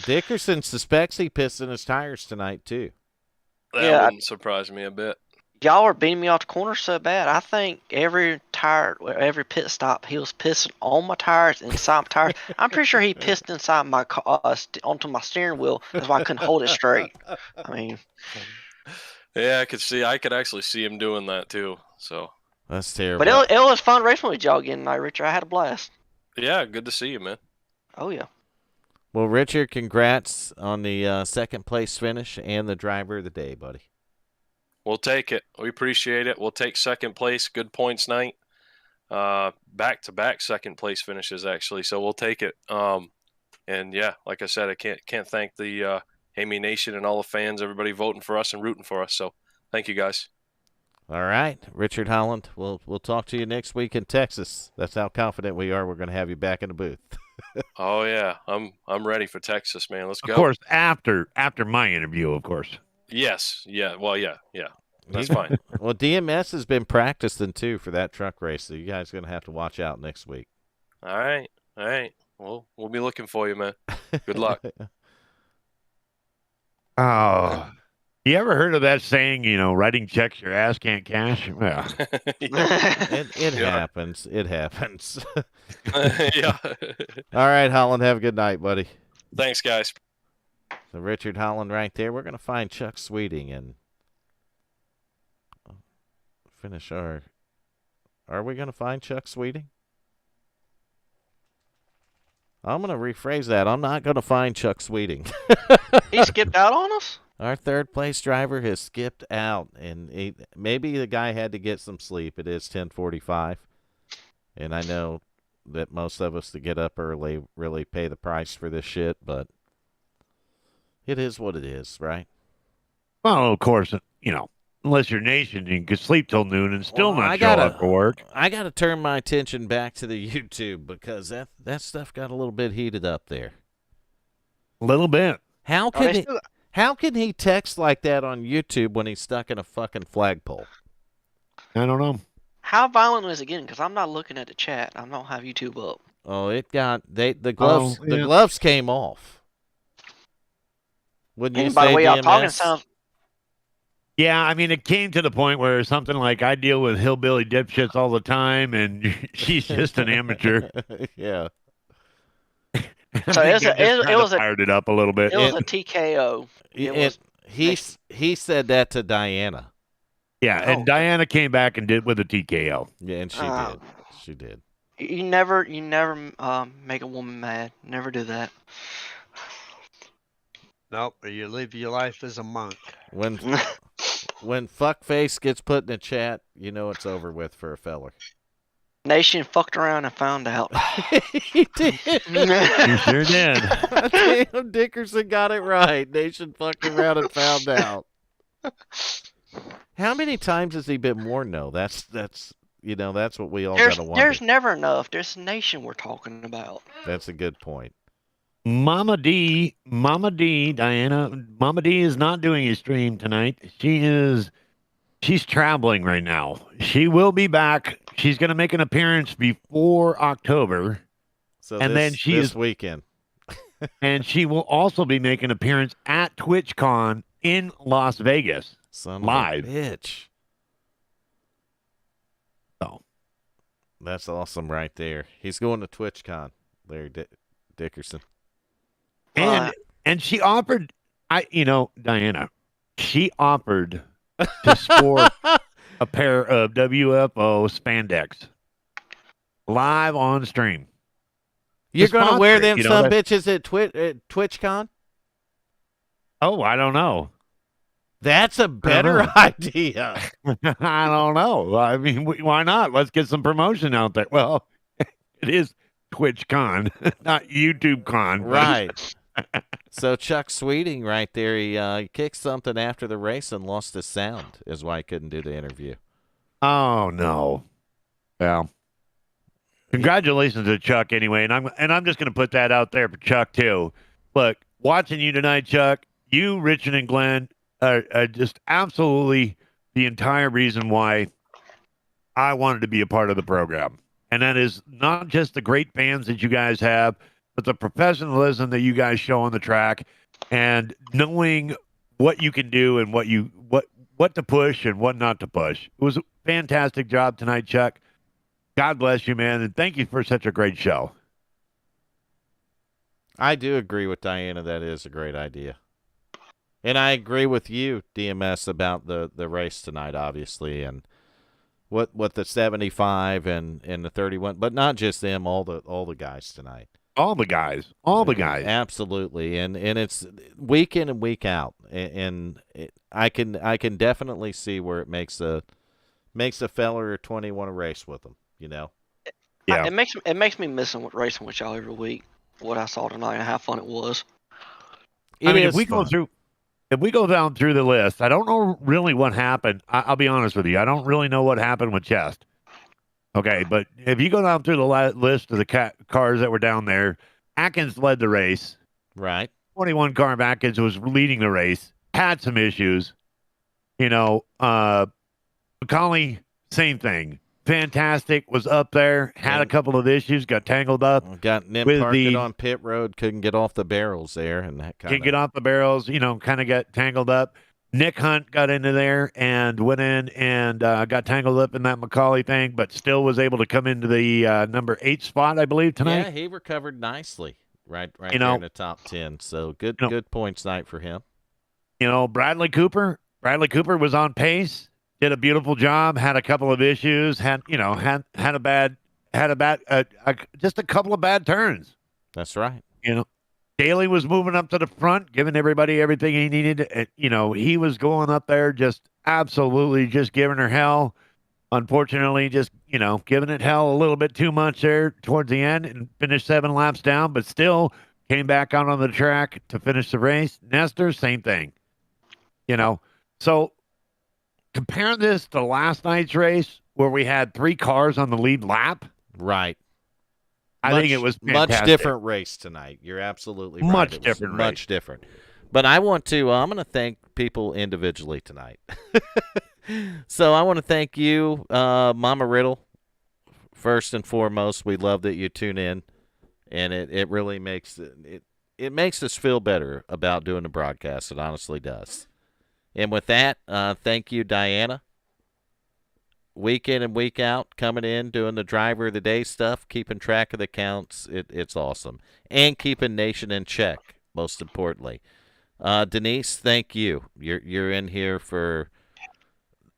Dickerson suspects he pissed in his tires tonight, too. That wouldn't surprise me a bit. Y'all are beating me off the corner so bad. I think every pit stop, he was pissing on my tires, inside my tires. I'm pretty sure he pissed inside my car, onto my steering wheel. That's why I couldn't hold it straight. I mean, yeah, I could actually see him doing that too. So that's terrible. But it was fun racing with y'all again tonight, Richard. I had a blast. Yeah, good to see you, man. Oh yeah. Well, Richard, congrats on the second place finish and the driver of the day, buddy. We'll take it. We appreciate it. We'll take second place. Good points night. Back-to-back second place finishes, actually. So we'll take it. And yeah, like I said, I can't thank the Amy Nation and all the fans, everybody voting for us and rooting for us. So thank you guys. All right, Richard Holland. We'll talk to you next week in Texas. That's how confident we are. We're going to have you back in the booth. Oh yeah, I'm ready for Texas, man. Let's go. Of course, after my interview, of course. Yes. Yeah. Well, yeah. That's fine. Well, DMS has been practicing, too, for that truck race, so you guys are going to have to watch out next week. All right. Well, we'll be looking for you, man. Good luck. Oh, you ever heard of that saying, writing checks your ass can't cash? Well, it happens. It happens. Yeah. All right, Holland, have a good night, buddy. Thanks, guys. So Richard Holland right there. We're going to find Chuck Sweeting and finish our... Are we going to find Chuck Sweeting? I'm going to rephrase that. I'm not going to find Chuck Sweeting. He skipped out on us? Our third place driver has skipped out, and maybe the guy had to get some sleep. It is 10:45, and I know that most of us that get up early really pay the price for this shit, but it is what it is, right? well, of course, unless you're Nation, you can sleep till noon and still not show up for work. I got to turn my attention back to the YouTube because that stuff got a little bit heated up there. A little bit. How can he text like that on YouTube when he's stuck in a fucking flagpole? I don't know. How violent was it getting? Because I'm not looking at the chat. I don't have YouTube up. Oh, it got the gloves. Oh, yeah. The gloves came off. Wouldn't you By say, the way y'all DMS? talking sounds. Yeah, I mean, it came to the point where something like I deal with hillbilly dipshits all the time, and she's just an amateur. Yeah. So it was fired it up a little bit. It was a TKO. He said that to Diana. Yeah, and Diana came back and did with a TKO. Yeah, and she did. She did. You never make a woman mad. Never do that. Nope, or you live your life as a monk. When fuckface gets put in the chat, you know it's over with for a feller. Nation fucked around and found out. He did. You sure did. Damn, Dickerson got it right. Nation fucked around and found out. How many times has he been warned? No, that's what we all gotta wonder. There's never enough. There's Nation we're talking about. That's a good point. Mama D, Diana. Mama D is not doing a stream tonight. She's traveling right now. She will be back. She's going to make an appearance before October. So and then this weekend. And she will also be making an appearance at TwitchCon in Las Vegas. Live. Of a bitch. So. That's awesome right there. He's going to TwitchCon, Larry Dickerson. And and she offered, Diana, she offered to sport a pair of WFO spandex live on stream. You're To going to sponsor wear it, them some bitches at TwitchCon? Oh, I don't know. That's a better idea. I don't know. I mean, why not? Let's get some promotion out there. Well, it is TwitchCon, not YouTubeCon. Right. So Chuck Sweeting right there, he kicked something after the race and lost his sound, is why he couldn't do the interview. Oh no. Well, congratulations to Chuck anyway, and I'm just going to put that out there for Chuck too. Look, watching you tonight, Chuck, you, Richard, and Glenn are just absolutely the entire reason why I wanted to be a part of the program, and that is not just the great fans that you guys have, but the professionalism that you guys show on the track, and knowing what you can do and what to push and what not to push. It was a fantastic job tonight, Chuck. God bless you, man, and thank you for such a great show. I do agree with Diana. That is a great idea. And I agree with you, DMS, about the race tonight, obviously, and what the 75 and the 31, but not just them, all the guys tonight. All the guys. Absolutely, and it's week in and week out, and I can definitely see where it makes a feller or 20 want to race with them. Yeah. It makes me miss racing with y'all every week. What I saw tonight and how fun it was. If we go down through the list, I don't know really what happened. I'll be honest with you. I don't really know what happened with Chest. Okay, but if you go down through the list of the cars that were down there, Atkins led the race. Right. 21 car of Atkins was leading the race. Had some issues. McCauley, same thing. Fantastic, was up there, had a couple of issues, got tangled up. Got Nim parked on pit road, couldn't get off the barrels there, and that kind of. Couldn't get off the barrels, kind of got tangled up. Nick Hunt got into there and went in and got tangled up in that McCauley thing, but still was able to come into the number 8 spot, I believe, tonight. Yeah, he recovered nicely right there in the top 10. So good points night for him. Bradley Cooper was on pace. Did a beautiful job. Had a couple of issues. Had just a couple of bad turns. That's right. Daly was moving up to the front, giving everybody everything he needed. He was going up there, just absolutely just giving her hell. Unfortunately, just giving it hell a little bit too much there towards the end, and finished 7 laps down, but still came back out on the track to finish the race. Nestor, same thing. So. Compare this to last night's race where we had 3 cars on the lead lap. Right. I think it was fantastic. Much different race tonight. You're absolutely right. Much different. But I'm going to thank people individually tonight. So I want to thank you, Mama Riddle, first and foremost. We love that you tune in, and it really makes it makes us feel better about doing the broadcast. It honestly does. And with that, thank you, Diana. Week in and week out, coming in, doing the driver of the day stuff, keeping track of the counts. It's awesome. And keeping Nation in check, most importantly. Denise, thank you. You're in here for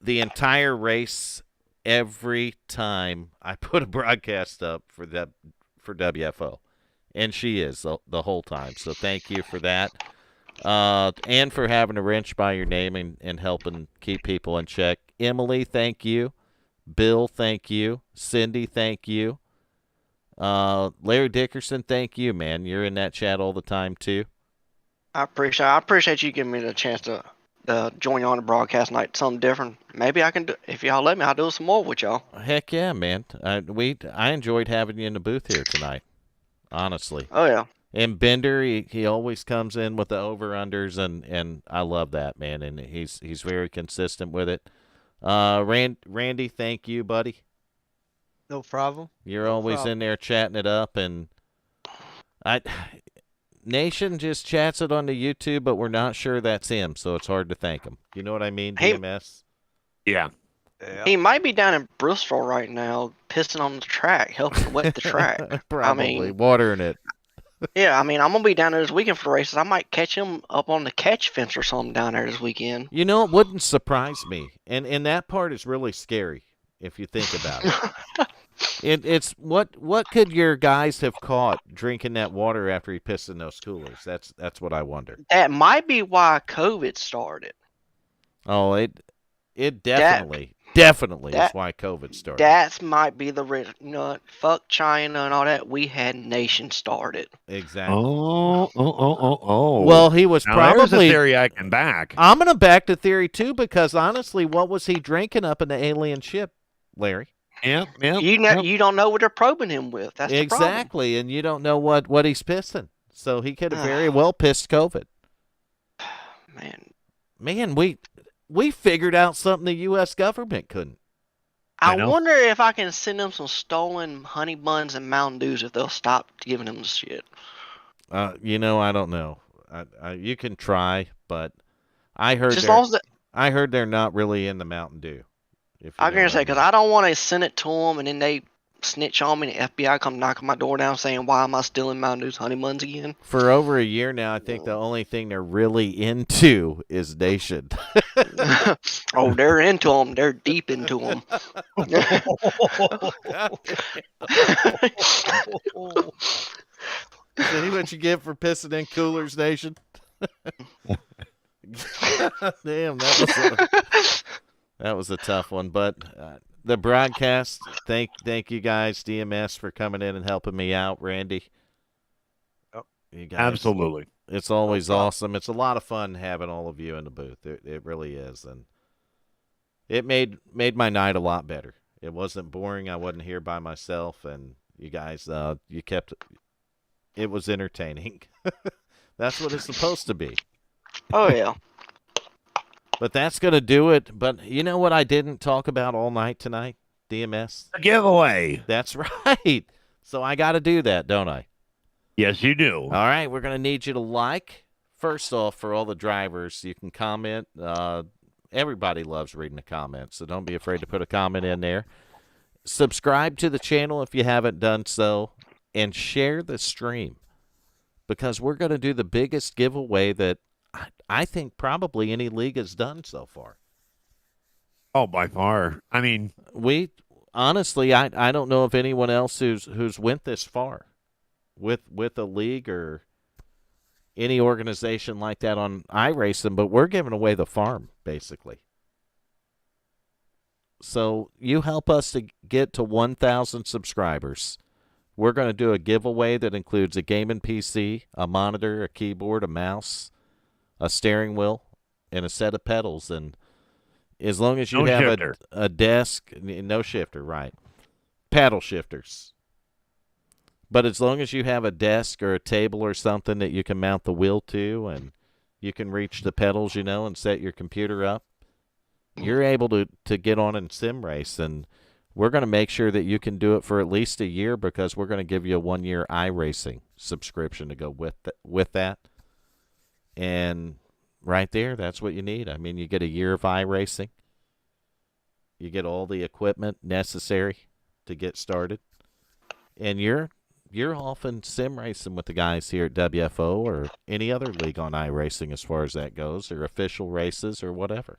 the entire race every time I put a broadcast up for WFO. And she is the whole time. So thank you for that. And for having a wrench by your name and helping keep people in check. Emily, thank you. Bill, thank you. Cindy, thank you. Larry Dickerson, thank you, man. You're in that chat all the time too. I appreciate you giving me the chance to join you on the broadcast night. Something different. Maybe I can do. If y'all let me, I'll do some more with y'all. Heck yeah, man. I enjoyed having you in the booth here tonight. Honestly. Oh yeah. And Bender, he always comes in with the over-unders, and I love that, man. And he's very consistent with it. Randy, thank you, buddy. No problem. You're always in there chatting it up, and Nation just chats it on the YouTube, but we're not sure that's him, so it's hard to thank him. You know what I mean, DMS? Yeah. He might be down in Bristol right now, pissing on the track, helping wet the track. Probably watering it. Yeah, I mean, I'm gonna be down there this weekend for the races. I might catch him up on the catch fence or something down there this weekend. You know, it wouldn't surprise me, and that part is really scary if you think about it. It's what could your guys have caught drinking that water after he pissed in those coolers? That's what I wonder. That might be why COVID started. Oh, it That definitely is that why COVID started. that might be the reason. You know, fuck China and all that. We had nation started. Exactly. Oh. Well, he was Now, there's a probably. theory I can back. I'm gonna back the theory too because honestly, what was he drinking up in the alien ship, Larry? Yep. You don't know what they're probing him with. That's the problem. Exactly, and you don't know what he's pissing, so he could have very well pissed COVID. Man, we figured out something the U.S. government couldn't. I know. wonder if I can send them some stolen honey buns and Mountain Dews if they'll stop giving them the shit. I don't know. You can try, but I heard Just as long as I heard they're not really in the Mountain Dew. I'm gonna say because I don't want to send it to them and then they snitch on me and the FBI come knocking my door down saying why am I stealing Mountain Dew's honey buns again? For over a year now, I think the only thing they're really into is Nation. Oh, they're into them. They're deep into them. See what you get for pissing in coolers, Nation? Damn, that was a tough one. But the broadcast, thank you guys, DMS, for coming in and helping me out. Randy. Yep. You guys, Absolutely. it's always awesome. It's a lot of fun having all of you in the booth. It really is. And it made my night a lot better. It wasn't boring. I wasn't here by myself. And you guys, you kept it was entertaining. That's what it's supposed to be. Oh yeah. But that's going to do it. But you know what I didn't talk about all night tonight? DMS? A giveaway. That's right. So I got to do that, don't I? Yes, you do. All right. We're going to need you to like. First off, for all the drivers, you can comment. Everybody loves reading the comments, so don't be afraid to put a comment in there. Subscribe to the channel if you haven't done so, and share the stream because we're going to do the biggest giveaway that I think probably any league has done so far. Oh, by far. I mean, we honestly, I don't know of anyone else who's went this far with a league or any organization like that on iRacing, but we're giving away the farm basically. So you help us to get to 1,000 subscribers. We're going to do a giveaway that includes a gaming PC, a monitor, a keyboard, a mouse, a steering wheel, and a set of pedals. And as long as you have a desk, no shifter, right? Paddle shifters. But as long as you have a desk or a table or something that you can mount the wheel to and you can reach the pedals, and set your computer up, you're able to get on and sim race. And we're going to make sure that you can do it for at least a year because we're going to give you a 1-year iRacing subscription to go with that. And right there, that's what you need. I mean, you get a year of iRacing. You get all the equipment necessary to get started. And you're off in sim racing with the guys here at WFO or any other league on iRacing as far as that goes, or official races or whatever.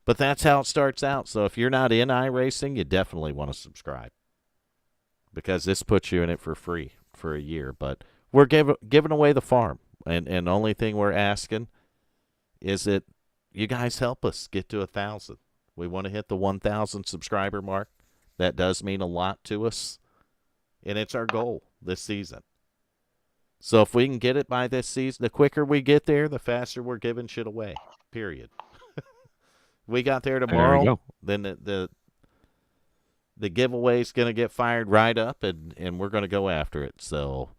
But that's how it starts out. So if you're not in iRacing, you definitely want to subscribe because this puts you in it for free for a year. But we're giving away the farm. And the only thing we're asking is that you guys help us get to 1,000. We want to hit the 1,000 subscriber mark. That does mean a lot to us. And it's our goal this season. So if we can get it by this season, the quicker we get there, the faster we're giving shit away. Period. We got there tomorrow, then the giveaway's going to get fired right up, and we're going to go after it. So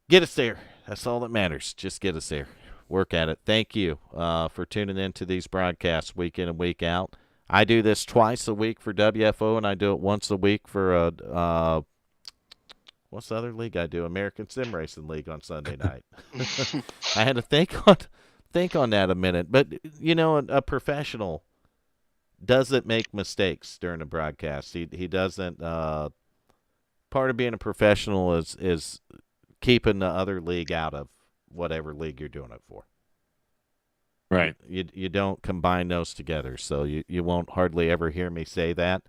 get us there. That's all that matters. Just get us there. Work at it. Thank you for tuning in to these broadcasts week in and week out. I do this twice a week for WFO, and I do it once a week for what's the other league I do? American Sim Racing League on Sunday night. I had to think on that a minute. But, a professional doesn't make mistakes during a broadcast. He doesn't part of being a professional is keeping the other league out of whatever league you're doing it for. Right. You don't combine those together, so you won't hardly ever hear me say that.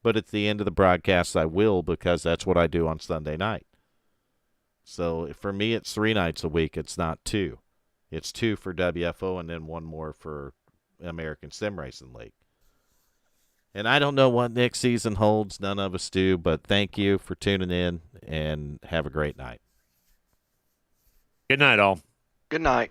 But at the end of the broadcast, I will, because that's what I do on Sunday night. So for me, it's 3 nights a week. It's not 2. It's 2 for WFO and then 1 more for American Sim Racing League. And I don't know what next season holds. None of us do. But thank you for tuning in, and have a great night. Good night, all. Good night.